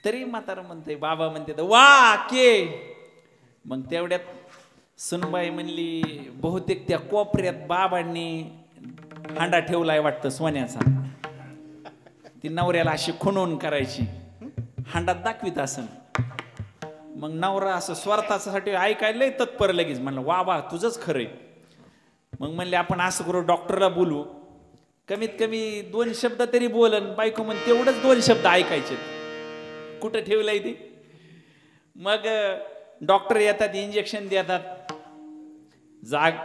तरी म्हातारा म्हणते, बाबा म्हणते वा के. मग तेवढ्यात सुनबाई म्हणली, बहुतेक त्या कोपऱ्यात बाबांनी हांडा ठेवलाय वाटतं सोन्याचा. ती नवऱ्याला अशी खुणून करायची, हांडात दाखवित असन. मग नवरा असं स्वार्थासाठी ऐकायला तत्पर लगेच म्हणलं वा वा तुझंच खरंय. मग म्हणले आपण असं करू, डॉक्टरला बोलू, कमीत कमी 2 शब्द तरी बोलन. बायको म्हण तेवढंच 2 शब्द ऐकायचे. कुठं ठेवलंय ते? मग डॉक्टर येतात, इंजेक्शन देतात,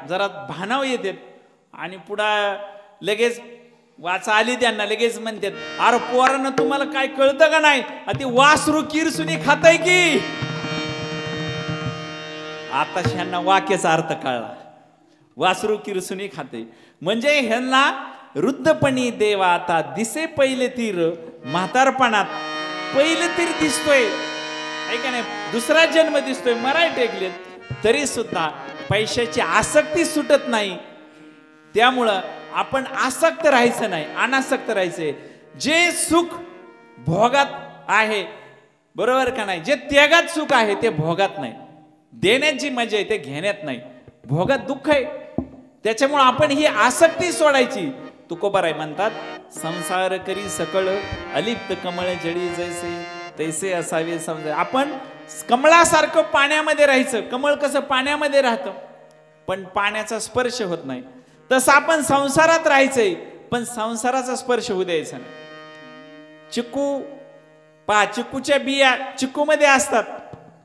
जरा भानाव येतात आणि पुढं लगेच वाचा आली त्यांना, लगेच म्हणतात अरे पोरांना तुम्हाला काय कळतं का नाही? ती वासरू किरसुनी खाताय की. आता ह्यांना वाक्याचा अर्थ कळला. वासरू किरसुनी खाते म्हणजे ह्यांना वृद्धपणी देवा आता दिसे पहिले तीर, म्हातारपणात पहिले तीर दिसतोय. ऐका नाही, दुसरा जन्म दिसतोय, मराय टेकलेत तरी सुद्धा पैशाची आसक्ती सुटत नाही. त्यामुळं आपण आसक्त राहायचं नाही, अनासक्त राहायचंय. जे सुख भोगात आहे, बरोबर का नाही, जे त्यागात सुख आहे ते भोगात नाही. देण्याची मजा आहे ते घेण्यात नाही. भोगात दुःख आहे. त्याच्यामुळे आपण ही आसक्ती सोडायची. तुकोबाराय म्हणतात, संसार करी सकळ अलिप्त कमळ जडी जैसे तैसे असावे समजा. आपण कमळासारखं पाण्यामध्ये राहायचं. कमळ कसं पाण्यामध्ये राहतं पण पाण्याचा स्पर्श होत नाही, तसं आपण संसारात राहायचंय पण संसाराचा स्पर्श होऊ द्यायचा नाही. चिकू पहा, चिकूच्या बिया चिकूमध्ये असतात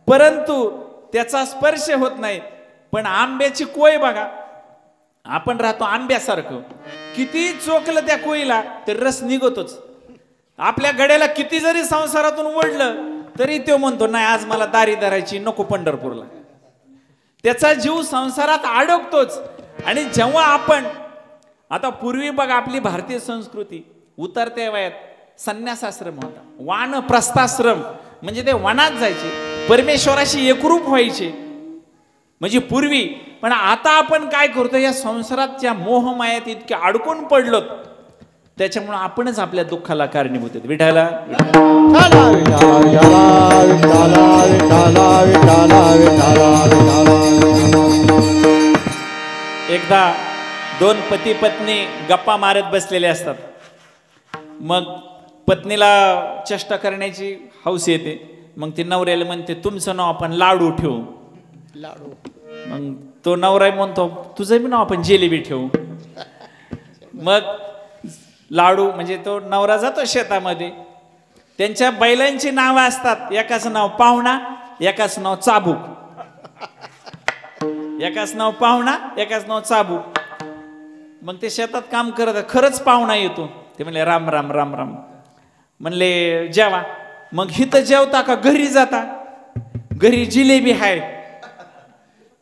परंतु त्याचा स्पर्श होत नाही. पण आंब्याची कोय बघा, आपण राहतो आंब्यासारखं, किती चोखलं त्या कोळीला तर रस निघतोच. आपल्या गड्याला किती जरी संसारातून ओढलं तरी तो म्हणतो नाही आज मला दारी धरायची, नको पंढरपूरला. त्याचा जीव संसारात अडकतोच. आणि जेव्हा आपण आता पूर्वी बघा आपली भारतीय संस्कृती उतरत्या वयात संन्यासाश्रम होता, वानप्रस्थाश्रम म्हणजे ते वनात जायचे, परमेश्वराशी एकरूप व्हायचे म्हणजे पूर्वी. पण आता आपण काय करतो, या संसाराच्या मोहमायात इतके अडकून पडलो त्याच्यामुळे आपणच आपल्या दुःखाला कारणीभूत आहेत. विठाला एकदा दोन पती पत्नी गप्पा मारत बसलेले असतात. मग पत्नीला चेष्टा करण्याची हौस येते. मग ती नवऱ्याला म्हणते तुमचं नाव आपण लाडू ठेवू. लाडू. मग तो नवरा म्हणतो तुझं बी नाव आपण जिलेबी ठेवू. मग लाडू म्हणजे तो नवरा जातो शेतामध्ये, त्यांच्या बैलांची नावं असतात, एकाचं नाव पाहुणा, एकाचं नाव चाबूक. एकाच नाव पाहुणा, एकाच नाव चाबूक. मग ते शेतात काम करत खरंच पाहुणा येतो. ते म्हणले राम राम राम राम. म्हणले जेवा. मग हिथं जेवता का घरी जाता? घरी जिलेबी हाय.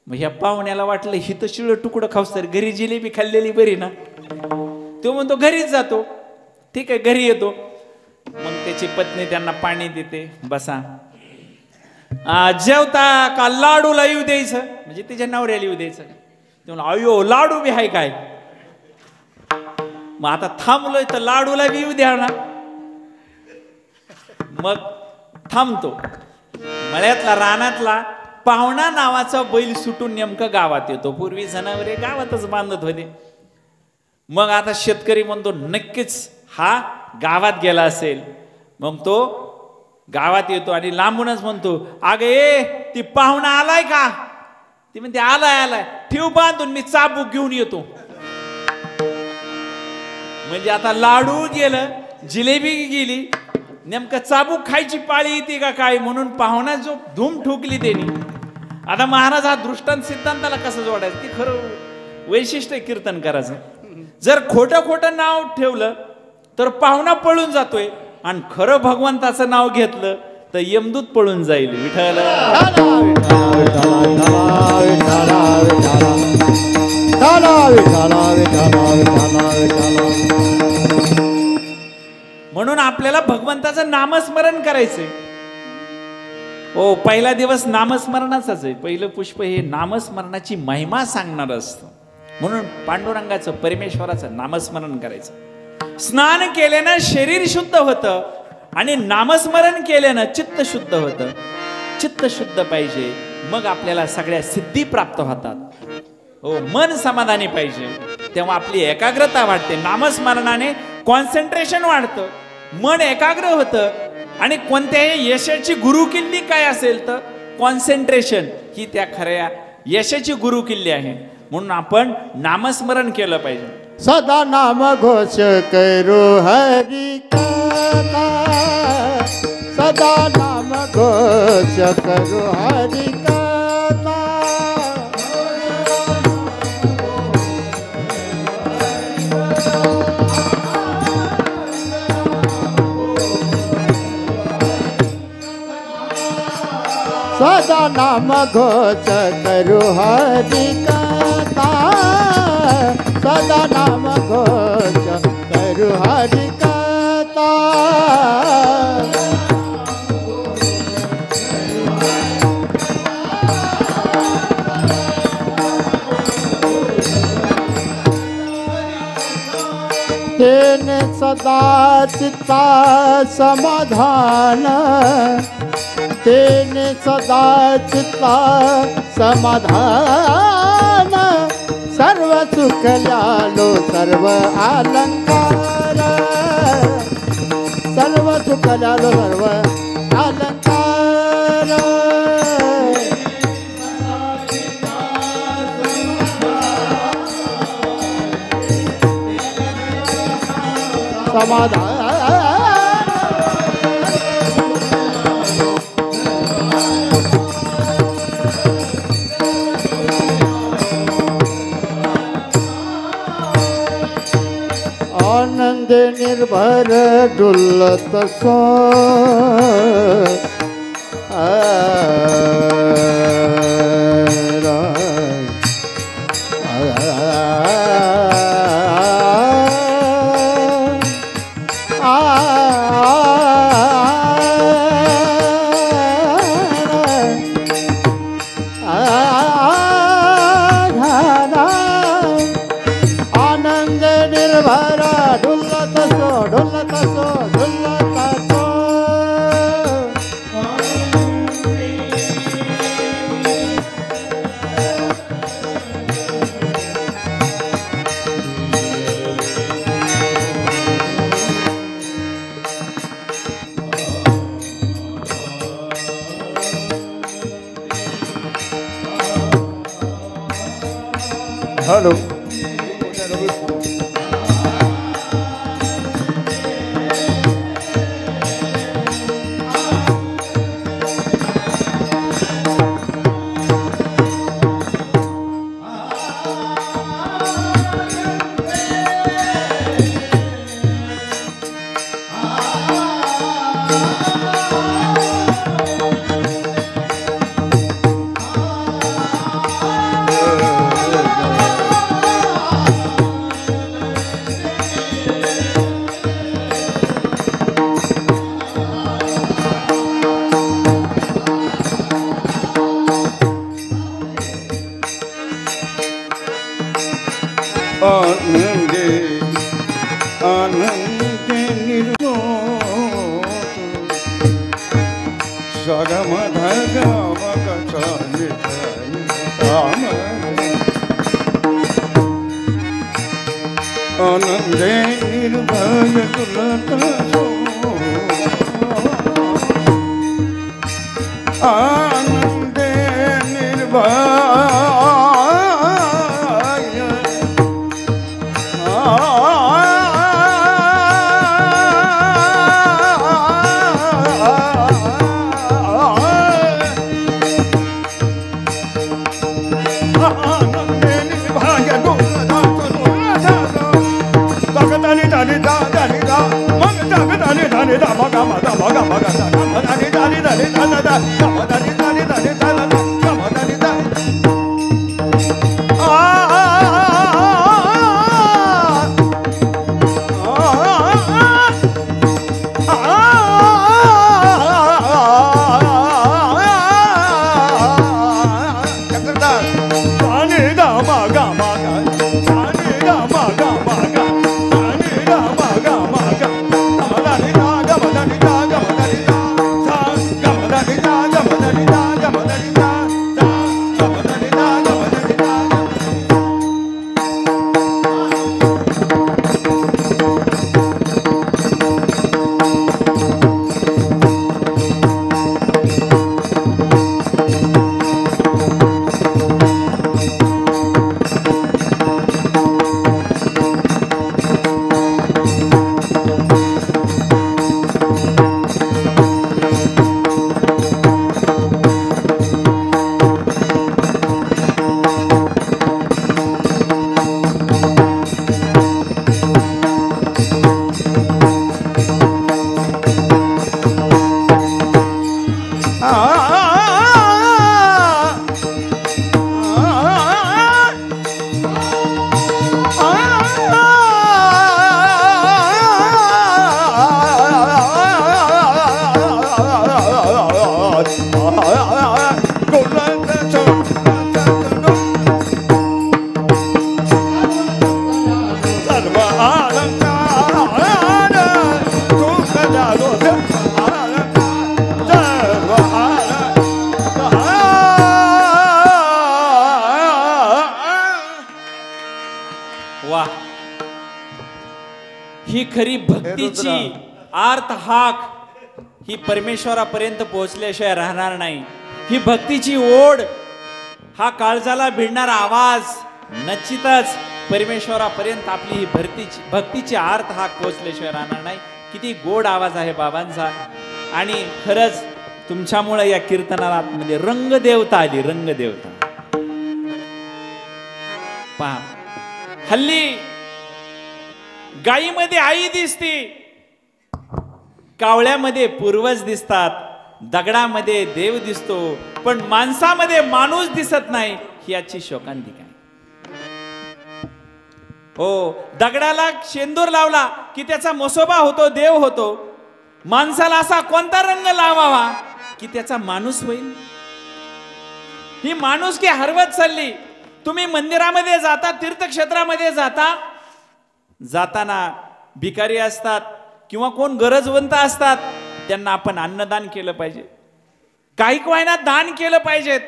मग ह्या पाहुण्याला वाटलं हिथं शिळ तुकडं खाऊस तर घरी जिलेबी खाल्लेली बरी ना. तो म्हणतो घरीच जातो. ठीक आहे घरी येतो. मग त्याची पत्नी त्यांना पाणी देते, बसा. जेवता का लाडूला येऊ द्यायचं, म्हणजे तिच्या नवऱ्याला येऊ द्यायचं. ते म्हणलं अयो लाडू बी हाय काय. मग आता थांबलोय तर लाडूला बी येऊ द्या ना. मग थांबतो. मळ्यातला रानातला पाहुणा नावाचा बैल सुटून नेमकं गावात येतो. पूर्वी जनावरे गावातच बांधत होते. मग आता शेतकरी म्हणतो नक्कीच हा गावात गेला असेल. मग तो गावात येतो आणि लांबूनच म्हणतो अगं ए ती पाहुणा आलाय का? ती म्हणते आलाय आलाय, ठेव बांधून मी चाबूक घेऊन येतो. म्हणजे आता लाडू गेलं, जिलेबी गेली, नेमकं चाबूक खायची पाळी येते का काय म्हणून पाहुणा जो धूम ठोकली त्यांनी. आता महाराज हा दृष्टांत सिद्धांताला कसं जोडायचं ते खरं वैशिष्ट्य कीर्तन करायचं. जर खोटं खोटं नाव ठेवलं तर पाहुणा पळून जातोय आणि खरं भगवंताचं नाव घेतलं तर यमदूत पळून जाईल. विठ्ठल म्हणून आपल्याला भगवंताचं नामस्मरण करायचंय. ओ पहिला दिवस नामस्मरणाचाच आहे. पहिलं पुष्प हे नामस्मरणाची महिमा सांगणार असतं. म्हणून पांडुरंगाचं परमेश्वराचं नामस्मरण करायचं. स्नान केल्यानं शरीर शुद्ध होतं आणि नामस्मरण केल्यानं चित्त शुद्ध होतं. चित्त शुद्ध पाहिजे मग आपल्याला सगळ्या सिद्धी प्राप्त होतात. हो मन समाधानी पाहिजे तेव्हा आपली एकाग्रता वाढते. नामस्मरणाने कॉन्सन्ट्रेशन वाढतं, मन एकाग्र होतं. आणि कोणत्याही यशाची गुरुकिल्ली काय असेल तर कॉन्सन्ट्रेशन ही त्या खऱ्या यशाची गुरुकिल्ली आहे. म्हणून आपण नामस्मरण केलं पाहिजे. सदा नाम घोष करो हरि कथा, सदा नाम घोष करो हरि कथा. सदा नाम घोष करो हरि कथा, सदा नाम घोष करो हरि कथा. तेने सदा चित्ता समाधान, तेने सदा चित्ता समाधान. सर्व सुख ल्यालो सर्व अलंकार, सर्व सुख ल्यालो सर्व अलंकार. समाधान आनंदे निर्भर डुलत सो आनंद निर्भर डुलत सो डुलत सो डुलत सो हॅलो आनंदे आनंदे निर्मोह सगम धगम कचाले राम आनंदे निर्भय दुलत सो आनंदे निर्भय वा, ही खरी भक्तीची आर्त हाक ही परमेश्वरापर्यंत पोहोचल्याशिवाय राहणार नाही. ही भक्तीची ओढ, हा काळजाला भिडणारा आवाज निश्चितच परमेश्वरापर्यंत आपली ही भक्तीची आर्त हाक पोहोचल्याशिवाय राहणार नाही. किती गोड आवाज आहे बाबांचा. आणि खरंच तुमच्यामुळे या कीर्तनाला आतमध्ये रंगदेवता आली. रंगदेवता पहा, हल्ली गायीमध्ये आई दिसते, कावळ्यामध्ये पूर्वज दिसतात, दगडामध्ये देव दिसतो, पण माणसामध्ये माणूस दिसत नाही, ही याची शोकांतिका आहे. हो, दगडाला शेंदूर लावला की त्याचा मसोबा होतो, देव होतो. माणसाला असा कोणता रंग लावावा की त्याचा माणूस होईल? ही माणुसकी हरवत चालली. तुम्ही मंदिरामध्ये जाता, तीर्थक्षेत्रामध्ये जाताना भिकारी असतात किंवा कोण गरजवंत असतात, त्यांना आपण अन्नदान केलं पाहिजे, काही कोणाला दान केलं पाहिजेत,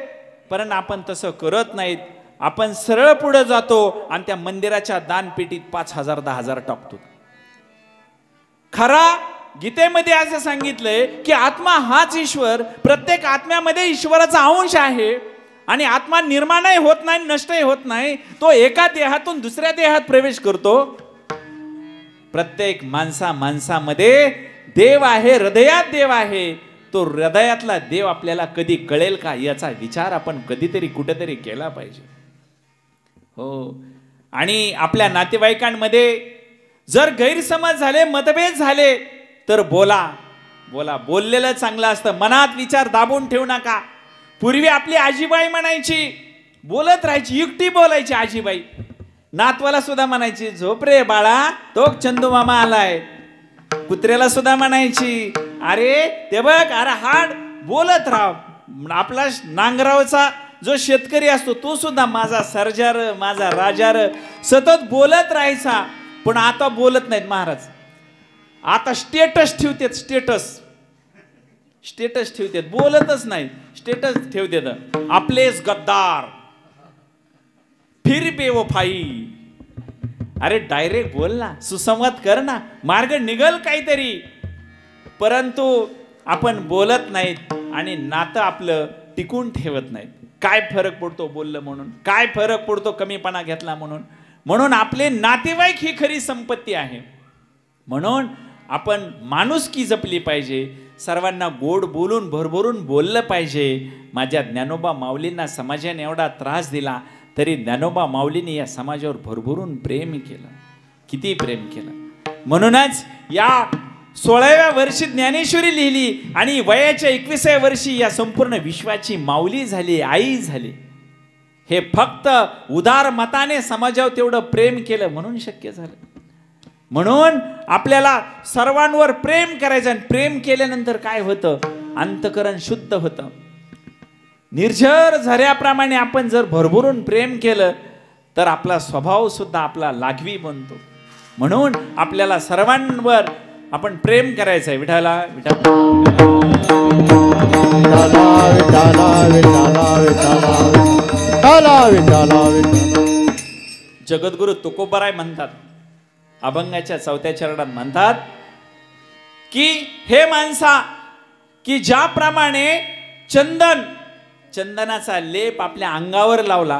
पण आपण तसं करत नाहीत. आपण सरळ पुढे जातो आणि त्या मंदिराच्या दानपेटीत 5,000 10,000 टाकतो. खरा गीतेमध्ये असं सांगितलंय की आत्मा हाच ईश्वर, प्रत्येक आत्म्यामध्ये ईश्वराचा अंश आहे आणि आत्मा निर्माणही होत नाही, नष्टही होत नाही. तो एका देहातून दुसऱ्या देहात प्रवेश करतो. प्रत्येक माणसामध्ये देव आहे, हृदयात देव आहे. तो हृदयातला देव आपल्याला कधी कळेल का, याचा विचार आपण कधीतरी कुठेतरी केला पाहिजे. हो, आणि आपल्या नातेवाईकांमध्ये जर गैरसमज झाले, मतभेद झाले, तर बोललेलं चांगलं असतं. मनात विचार दाबून ठेवू नका. पूर्वी आपली आजीबाई म्हणायची, बोलत राहायची, एकटी बोलायची आजीबाई. नातवाला सुद्धा म्हणायची, झोप रे बाळा, तो चंदू मामा आलाय. कुत्र्याला सुद्धा म्हणायची, अरे ते बघ, अरे हाड, बोलत राहा. आपला नांगरावचा जो शेतकरी असतो तो सुद्धा माझा सर्जार, माझा राजार, सतत बोलत राहायचा. पण आता बोलत नाहीत महाराज. आता स्टेटस ठेवतात, स्टेटस ठेवतात, बोलतच नाही, स्टेटस ठेवतात. आपलेच गद्दार, फिर बेवफाई. अरे डायरेक्ट बोल ना, सुसंवाद कर ना, मार्ग निघल काहीतरी. परंतु आपण बोलत नाहीत आणि नातं आपलं टिकून ठेवत नाहीत. काय फरक पडतो बोललं म्हणून, काय फरक पडतो कमीपणा घेतला म्हणून. म्हणून आपले नातेवाईक ही खरी संपत्ती आहे. म्हणून आपण माणुसकी जपली पाहिजे, सर्वांना गोड बोलून भरभरून बोललं पाहिजे. माझ्या ज्ञानोबा माऊलींना समाजाने एवढा त्रास दिला तरी ज्ञानोबा माऊलींनी या समाजावर भरभरून प्रेम केलं, किती प्रेम केलं. म्हणूनच या 16व्या वर्षी ज्ञानेश्वरी लिहिली आणि वयाच्या 21व्या वर्षी या संपूर्ण विश्वाची माऊली झाली, आई झाली. हे फक्त उदार मताने समाजावर तेवढं प्रेम केलं म्हणून शक्य झालं. म्हणून आपल्याला सर्वांवर प्रेम करायचं आणि प्रेम केल्यानंतर काय होतं, अंतःकरण शुद्ध होतं. निर्झर झऱ्याप्रमाणे आपण जर भरभरून प्रेम केलं तर आपला स्वभाव सुद्धा आपला लाघवी बनतो. म्हणून आपल्याला सर्वांवर आपण प्रेम करायचं आहे. विठाला विठाला जगद्गुरु तुकोबाराय म्हणतात, अभंगाच्या 4थ्या चरणात म्हणतात की हे माणसा, की ज्याप्रमाणे चंदनाचा लेप आपल्या अंगावर लावला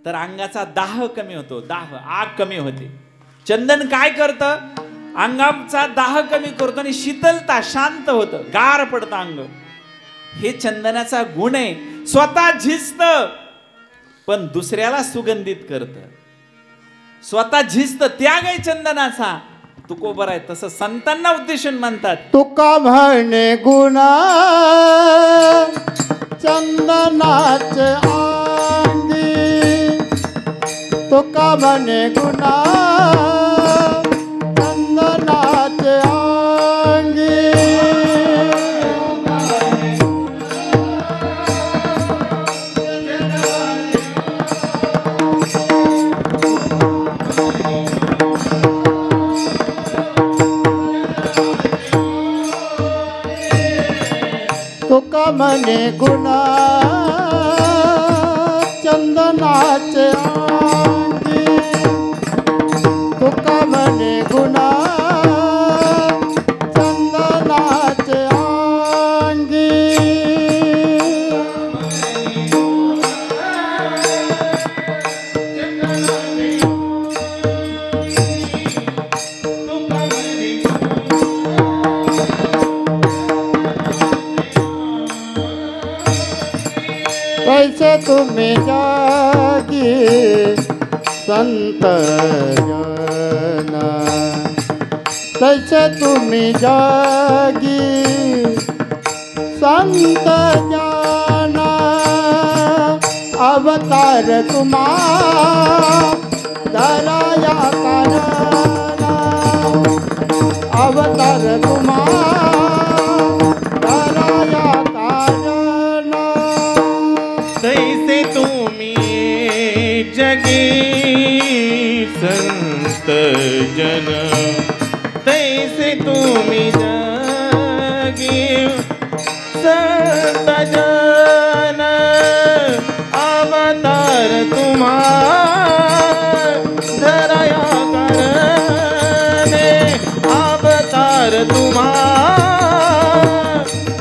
तर अंगाचा दाह कमी होतो, आग कमी होते. चंदन काय करतं, अंगाचा दाह कमी करतो आणि शीतलता, शांत होतं, गार पडतं अंग. हे चंदनाचा गुण आहे. स्वतः झिजत पण दुसऱ्याला सुगंधित करतं. स्वतः झिजत, त्याग आहे चंदनाचा. तुकोबर आहे तसं संतांना उद्देशून म्हणतात, तुका म्हणे गुणा चंदनाचे अंगी, तुका म्हणे गुणा चंदनाचे अंगी. तुका म्हणे गुणा चंदनाचे अंगी, तुका म्हणे गुणा चंदनाचे अंगी. संत जन तैसे तुम्ही जागी संत जन अवतार तुम्हा दराया करना अवतार तुम्हा दराया करना तैसे तुम्ही जगी संत जन तैसे तुम्ही जगी संत जन अवतार तुम्हा धराया करने अवतार तुम्हा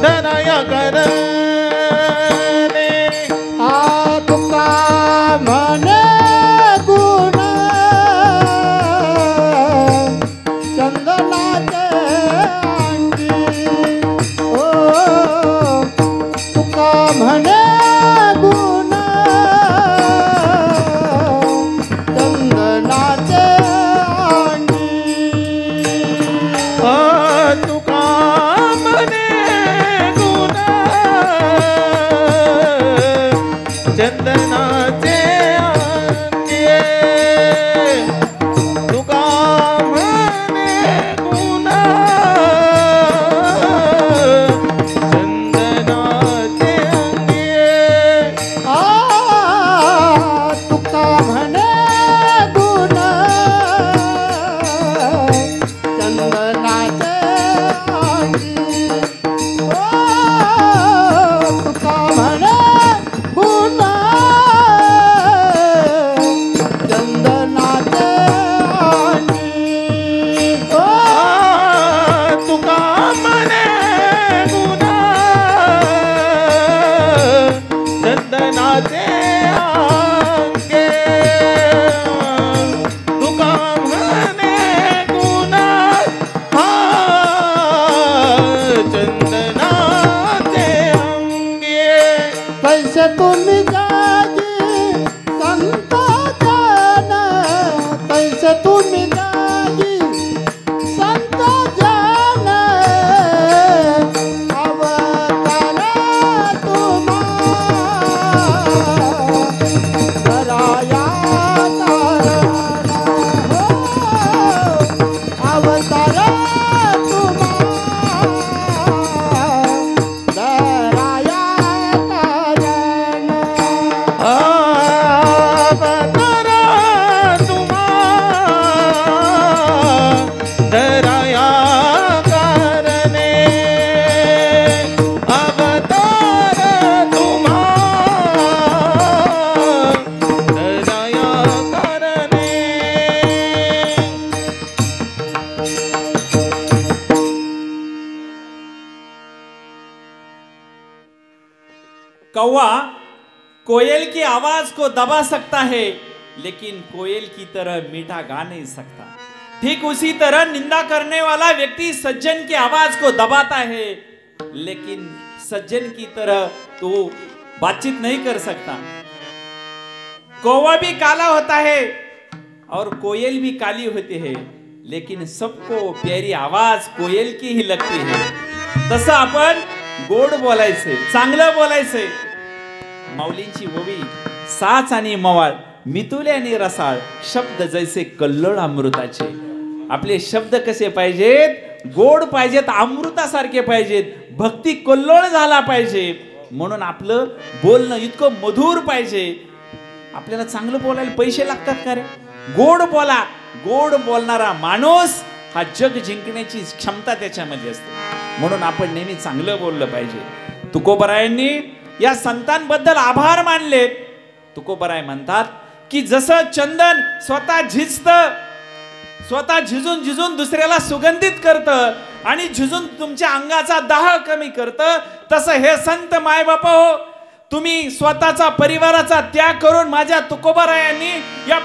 धराया करने तुका म्हणे गुण चंदनाचे अंगी ओ तुका म्हणे गुण चंदनाचे अंगी तुका म्हणे गुण चंदनाचे अंगी तुका म्हणे गुण चंदनाचे अंगी तुका म्हणे गुण चंदनाचे अंगी ओ तुका म्हणे गुण चंदनाचे अंगी ओ तुका म्हणे गुण चंदनाचे अंगे तुका म्हणे गुण चंदनाचे अंगे पैसे तुम्ही जागी संत जन पैसे तुम्ही जागी संत जन अवतार तुम्हा दराया करना अवतार तुम्हा दराया करना अवतार तुम्हा धराया करने अवतार तुम्हा धराया करने कौवा कोयल की आवाज को दबा सकता है लेकिन कोयल की तरह मीठा गा नहीं सकता। ठीक उसी तरह निंदा करने वाला व्यक्ति सज्जन की आवाज को दबाता है लेकिन सज्जन की तरह तो बातचीत नहीं कर सकता। कौवा भी काला होता है और कोयल भी काली होती है लेकिन सबको प्यारी आवाज कोयल की ही लगती है। तसं आपण गोड बोलायचे, चांगलं बोलायचे। माऊलींची ओवी साच आणि मवाळ, मितुले आणि रसाळ, शब्द जैसे कल्लोळ अमृताचे। आपले शब्द कसे पाहिजेत? गोड पाहिजेत, अमृतासारखे पाहिजेत, भक्ती कल्लोळ झाला पाहिजे। म्हणून आपलं बोलणं इतकं मधुर पाहिजे। आपल्याला चांगलं बोलायला पैसे लागतात का रे? गोड बोला। गोड बोलणारा माणूस हा जग जिंकण्याची क्षमता त्याच्यामध्ये असते। म्हणून आपण नेहमी चांगलं बोललं पाहिजे। तुकोबरायांनी या संतांबद्दल आभार मानले। तुकोबराय म्हणतात की जसं चंदन स्वतः झिजतं, स्वतः झिजून झिजून दुसऱ्याला सुगंधित करतं आणि झिजून तुमच्या अंगाचा दाह कमी करतं, तसं हे संत मायबाप हो, तुम्ही स्वतःचा परिवाराचा त्याग करून माझ्या तुकोबरायांनी या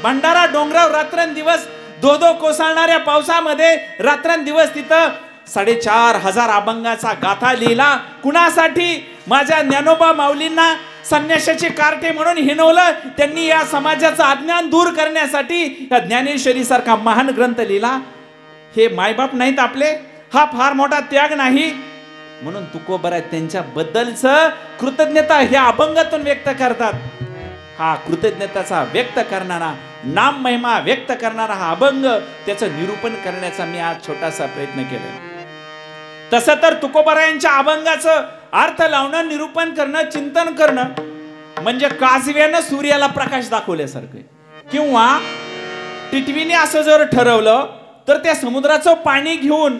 भंडारा डोंगरावर रात्रंदिवस दो कोसळणाऱ्या पावसामध्ये रात्रंदिवस तिथं 4,500 अभंगाचा गाथा लिहिला। कुणासाठी? माझ्या ज्ञानोबा माऊलींना संन्याशाचे कार्टे म्हणून हिणवलं. त्यांनी या समाजाचं अज्ञान दूर करण्यासाठी या ज्ञानेश्वरी सारखा महान ग्रंथ लिहिला. हे मायबाप नाहीत आपले? हा फार मोठा त्याग नाही? म्हणून तुकोबराय त्यांच्याबद्दलचं कृतज्ञता ह्या अभंगातून व्यक्त करतात. हा कृतज्ञताचा व्यक्त करणारा, नाम महिमा व्यक्त करणारा हा अभंग, त्याचं निरूपण करण्याचा मी आज छोटासा प्रयत्न केला. तसं तर तुकोबरायांच्या अभंगाचं अर्थ लावणं, निरूपण करणं, चिंतन करणं म्हणजे काजव्यानं सूर्याला प्रकाश दाखवल्यासारखं. किंवा टिटवीने असं जर ठरवलं तर त्या समुद्राचं पाणी घेऊन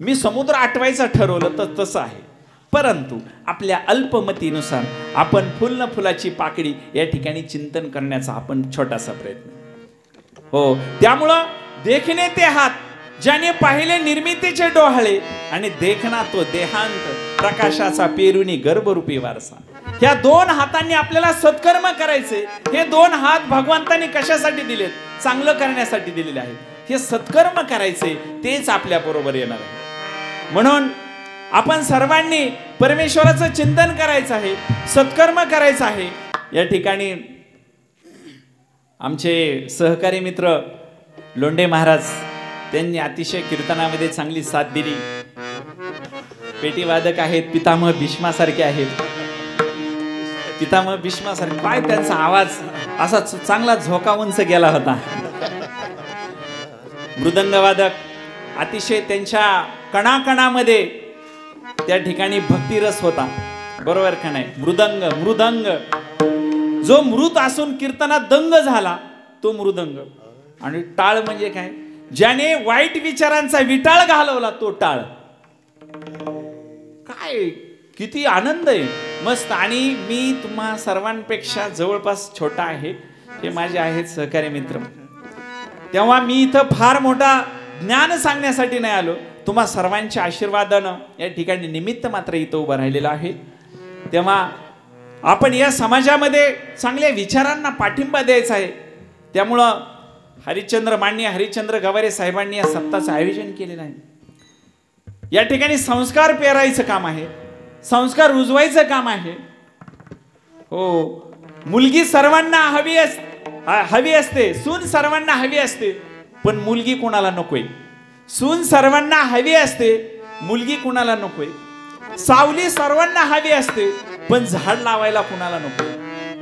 मी समुद्र आटवायचं ठरवलं तर तसं आहे. परंतु आपल्या अल्पमतीनुसार आपण फुल न फुलाची पाकळी या ठिकाणी चिंतन करण्याचा आपण छोटासा प्रयत्न. हो, त्यामुळं देखणे ते हात ज्याने पाहिले निर्मितीचे डोहाळे आणि देखना तो देहांत प्रकाशाचा पेरुनी गर्भरूपी वारसा. ह्या दोन हातांनी आपल्याला सत्कर्म करायचे. हे दोन हात भगवंतांनी कशासाठी दिलेत? चांगलं करण्यासाठी दिलेले आहेत. हे सत्कर्म करायचे, तेच आपल्या बरोबर येणार आहे. म्हणून आपण सर्वांनी परमेश्वराचं चिंतन करायचं आहे, सत्कर्म करायचं आहे. या ठिकाणी आमचे सहकारी मित्र लोंढे महाराज त्यांनी अतिशय कीर्तनामध्ये चांगली साथ दिली. पेटीवादक आहेत, पितामह भीष्मासारखे आहेत. पितामह भीष्मासारखे, काय त्यांचा आवाज असा चांगला झोका उंच गेला होता. मृदंगवादक अतिशय त्यांच्या कणाकणामध्ये त्या ठिकाणी भक्तिरस होता. बरोबर का नाही? मृदंग जो मृत असून कीर्तनात दंग झाला तो मृदंग. आणि टाळ म्हणजे काय? ज्याने वाईट विचारांचा विटाळ घालवला तो टाळ. काय किती आनंद आहे, मस्त. आणि मी तुम्हा सर्वांपेक्षा जवळपास छोटा आहे, हे माझे आहेत सहकारी मित्र. तेव्हा मी इथं फार मोठा ज्ञान सांगण्यासाठी नाही आलो, तुम्हा सर्वांच्या आशीर्वादानं या ठिकाणी निमित्त मात्र इथं उभं राहिलेलं आहे. तेव्हा आपण या समाजामध्ये चांगल्या विचारांना पाठिंबा द्यायचा आहे. त्यामुळं माननीय हरिश्चंद्र गवारे साहेबांनी या सप्ताहाचं आयोजन केलेलं आहे. या ठिकाणी संस्कार पेरायचं काम आहे, संस्कार रुजवायचं काम आहे. हो, मुलगी सर्वांना हवी असते, सून सर्वांना हवी असते, पण मुलगी कोणाला नकोय. सून सर्वांना हवी असते, मुलगी कोणाला नकोय. सावली सर्वांना हवी असते, पण झाड लावायला कोणाला नकोय.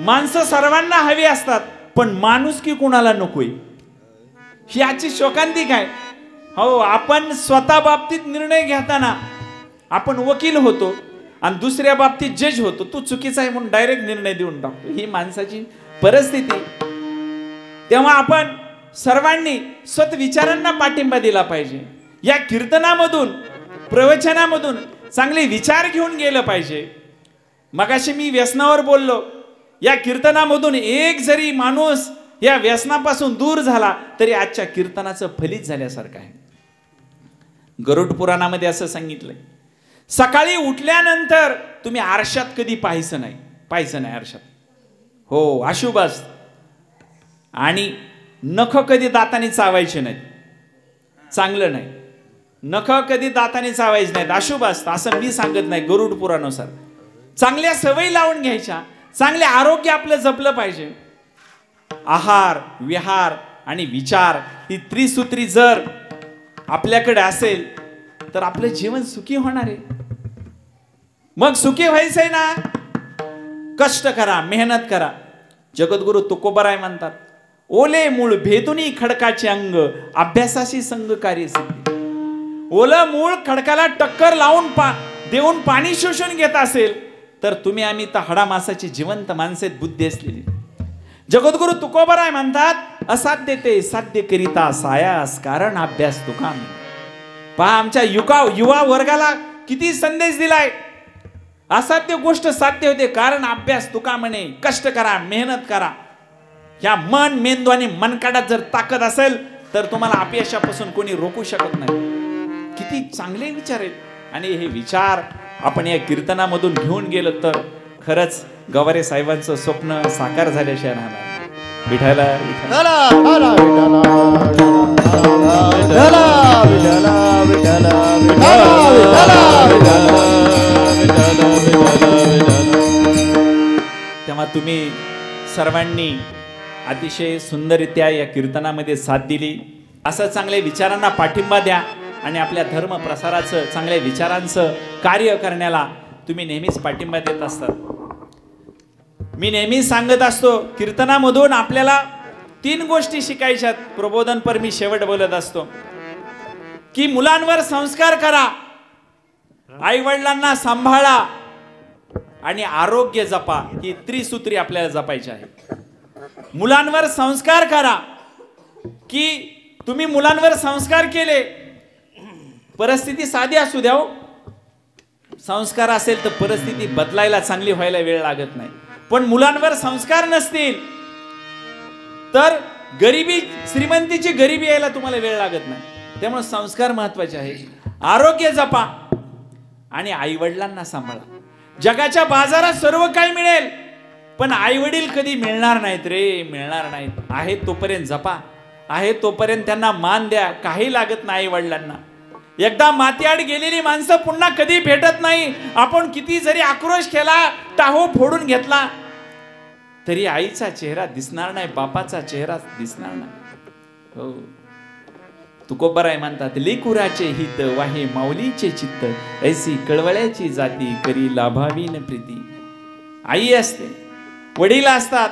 माणसं सर्वांना हवी असतात, पण माणुसकी कोणाला नकोय. ही आजची शोकांतिक आहे. हो, आपण स्वतः बाबतीत निर्णय घेताना आपण वकील होतो आणि दुसऱ्या बाबतीत जज होतो. तू चुकीचा आहे म्हणून डायरेक्ट निर्णय देऊन टाकतो. ही माणसाची परिस्थिती. तेव्हा आपण सर्वांनी सत्विचारांना पाठिंबा दिला पाहिजे. या कीर्तनामधून, प्रवचनामधून चांगले विचार घेऊन गेलं पाहिजे. मगाशी मी व्यसनावर बोललो. या कीर्तनामधून एक जरी माणूस या व्यसनापासून दूर झाला तरी आजच्या कीर्तनाचं फलित झाल्यासारखं आहे. गरुड पुराणामध्ये असं सांगितलंय, सकाळी उठल्यानंतर तुम्ही आरशात कधी पाहायचं नाही आरशात. हो, अशुभ असतं. आणि नख कधी दाताने चावायचे नाहीत, चांगलं नाही. नख कधी दाताने चावायचे नाहीत, अशुभ असतं. असं मी सांगत नाही, गरुड पुराणानुसार चांगल्या सवयी लावून घ्यायच्या. चांगले आरोग्य आपलं जपलं पाहिजे. आहार, विहार आणि विचार ही त्रिसूत्री जर आपल्याकडे असेल तर आपलं जीवन सुखी होणार आहे. मग सुखी व्हायचंय ना, कष्ट करा, मेहनत करा. जगद्गुरु तुकोबराय म्हणतात, ओले मूळ भेदुनी खडकाचे अंग, अभ्यासाशी संगकारी सिद्धी. ओलं मूळ खडकाला टक्कर लावून देऊन पाणी शोषून घेत असेल तर तुम्ही आम्ही तर हाडामासाची जिवंत माणसे बुद्धी असलेली. जगद्गुरु तुकोबराय म्हणतात, असाध्य ते साध्य करिता सायास, कारण अभ्यास तुकाम. पहा, आमच्या युवा वर्गाला किती संदेश दिलाय. असाध्य गोष्ट साध्य होते कारण अभ्यास तुका म्हणे. कष्ट करा, मेहनत करा. ह्या मन, मेंदू आणि मनकाडात जर ताकद असेल तर तुम्हाला अपयशापासून कोणी रोखू शकत नाही. किती चांगले विचार आहेत. आणि हे विचार आपण या कीर्तनामधून घेऊन गेलो तर खरंच गवारे साहेबांचं स्वप्न साकार झाल्याशिवाय राहणार. विठाला विठाला तुम्ही सर्वांनी अतिशय सुंदररित्या या कीर्तनामध्ये साथ दिली. असं चांगल्या विचारांना पाठिंबा द्या आणि आपल्या धर्म प्रसाराचं चांगल्या विचारांचं कार्य करण्याला तुम्ही नेहमीच पाठिंबा देत असतात. मी नेहमीच सांगत असतो कीर्तनामधून आपल्याला 3 गोष्टी शिकायच्यात. प्रबोधनपर मी शेवट बोलत असतो की मुलांवर संस्कार करा, आई वडिलांना सांभाळा आणि आरोग्य जपा. ही त्रिसूत्री आपल्याला जपायची आहे. मुलांवर संस्कार करा की तुम्ही मुलांवर संस्कार केले, परिस्थिती साधी असू द्या हो. संस्कार असेल तर परिस्थिती बदलायला चांगली व्हायला वेळ लागत नाही. पण मुलांवर संस्कार नसतील तर गरिबी श्रीमंतीची गरिबी यायला तुम्हाला वेळ लागत नाही. त्यामुळे संस्कार महत्वाचे आहे. आरोग्य जपा आणि आई वडिलांना सांभाळा. जगाच्या बाजारात सर्व काही मिळेल पण आई वडील कधी मिळणार नाहीत रे, मिळणार नाहीत. आहे तोपर्यंत जपा, आहे तोपर्यंत त्यांना मान द्या. काही लागत नाही आई वडिलांना. एकदा मातीआड गेलेली माणसं पुन्हा कधी भेटत नाही. आपण किती जरी आक्रोश केला, टाहो फोडून घेतला तरी आईचा चेहरा दिसणार नाही, बापाचा चेहरा दिसणार नाही. हो, तुकोबराय म्हणतात लेकुराचे हित वाहे माऊलीचे चित्त, ऐसी कळवळ्याची जाती करी लाभावीन प्रीती. आई असते, वडील असतात,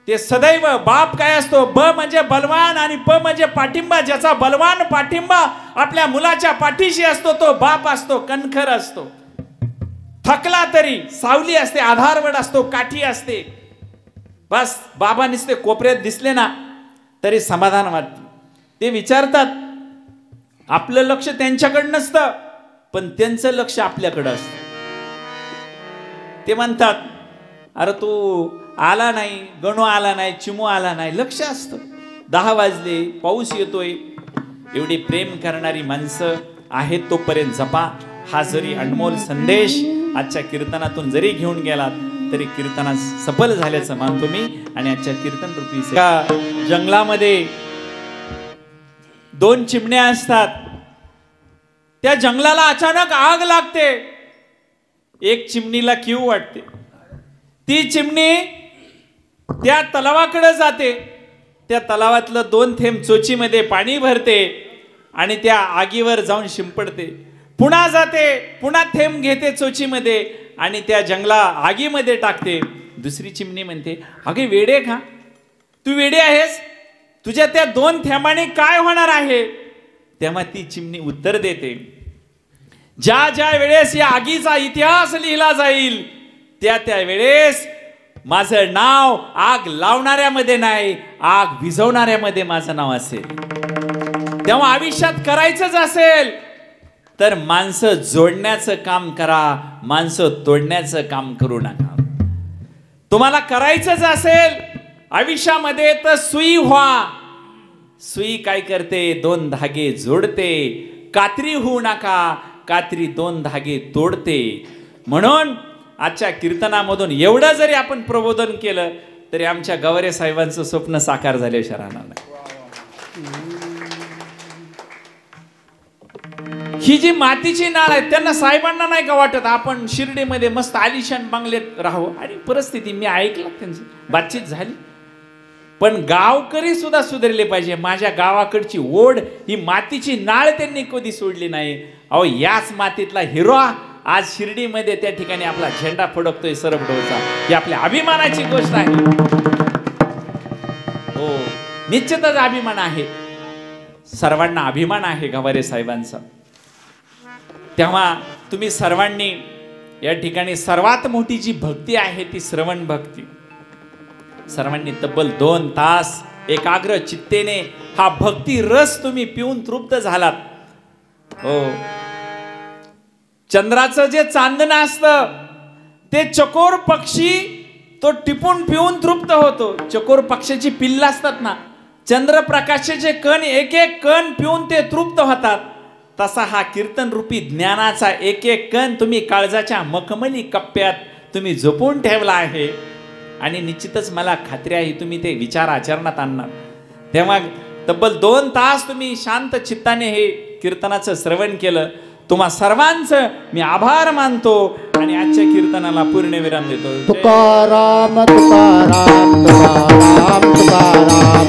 ते सदैव. बाप काय असतो? ब म्हणजे बलवान आणि प म्हणजे पाठिंबा. ज्याचा बलवान पाठिंबा आपल्या मुलाच्या पाठीशी असतो तो बाप असतो, कणखर असतो. थकला तरी सावली असते, आधारवड असतो, काठी असते. बस बाबा नुसते कोपऱ्यात दिसले ना तरी समाधान वाटते. ते विचारतात, आपलं लक्ष त्यांच्याकडे नसतं पण त्यांचं लक्ष आपल्याकडे असतं. ते म्हणतात, अरे तू आला नाही, गणू आला नाही, चिमू आला नाही, लक्ष असतं. 10 वाजले, पाऊस येतोय. एवढी प्रेम करणारी माणसं आहेत तोपर्यंत जपा. हा जरी अनमोल संदेश आजच्या कीर्तनातून जरी घेऊन गेलात तरी कीर्तनात सफल झाल्याचं मानतो मी. आणि आजच्या कीर्तन रूपी जंगलामध्ये 2 चिमण्या असतात. त्या जंगलाला अचानक आग लागते. एक चिमणीला कीव वाटते. ती चिमणी त्या तलावाकडे जाते. त्या तलावातलं 2 थेंब चोचीमध्ये पाणी भरते आणि त्या आगीवर जाऊन शिंपडते. पुन्हा जाते, पुन्हा थेंब घेते चोचीमध्ये आणि त्या जंगला आगीमध्ये टाकते. दुसरी चिमणी म्हणते, अगे वेडे का, तू वेडे आहेस, तुझ्या त्या 2 थेंबाने काय होणार आहे? तेव्हा ती चिमणी उत्तर देते, ज्या ज्या वेळेस या आगीचा इतिहास लिहिला जाईल त्या त्या वेळेस माझं नाव आग लावणाऱ्यामध्ये नाही, आग विझवणाऱ्यामध्ये माझं नाव असेल. तेव्हा आयुष्यात करायचंच असेल तर माणसं जोडण्याचं काम करा, माणसं तोडण्याचं काम करू नका. तुम्हाला करायचंच असेल आयुष्यामध्ये तर सुई व्हा. सुई काय करते? 2 धागे जोडते. कात्री होऊ नका, कात्री 2 धागे तोडते. म्हणून आजच्या कीर्तनामधून एवढं जरी आपण प्रबोधन केलं तरी आमच्या गवारे साहेबांचं स्वप्न साकार झाले शहरांना नाही. ही जी मातीची नाळ आहे त्यांना साहेबांना नाही का वाटत आपण शिर्डीमध्ये मस्त आलिशान बंगल्यात राहावं? आणि परिस्थिती मी ऐकलं, त्यांची बातचीत झाली. पण गावकरी सुद्धा सुधारले पाहिजे. माझ्या गावाकडची ओढ ही मातीची नाळ त्यांनी कधी सोडली नाही. अहो, याच मातीतला हिरो आज शिर्डीमध्ये त्या ठिकाणी आपला झेंडा फडकतोय सरबडोचा. ही आपल्या अभिमानाची गोष्ट आहे. हो, निश्चितच अभिमान आहे. सर्वांना अभिमान आहे गवारे साहेबांचा. तेव्हा तुम्ही सर्वांनी या ठिकाणी सर्वात मोठी जी भक्ती आहे ती श्रवण भक्ती. सर्वांनी तब्बल 2 तास एकाग्र चित्तेने हा भक्ती रस तुम्ही पिऊन तृप्त झालात. हो, चंद्राचं जे चांदणं असतं ते चकोर पक्षी तो टिपून पिऊन तृप्त होतो. चकोर पक्षाची पिल्ल असतात ना, चंद्रप्रकाशाचे कण एक एक कण पिऊन ते तृप्त होतात. तसा हा कीर्तन रूपी ज्ञानाचा एक एक कण तुम्ही काळजाच्या मखमली कप्प्यात तुम्ही जपून ठेवला आहे. आणि निश्चितच मला खात्री आहे तुम्ही ते विचार आचरणात आणणार. तेव्हा तब्बल 2 तास तुम्ही शांत चित्ताने हे कीर्तनाचं श्रवण केलं. तुम्हा सर्वांचं मी आभार मानतो आणि आजच्या कीर्तनाला पूर्णविराम देतो. जय तुकाराम तुकाराम तुकाराम तुकाराम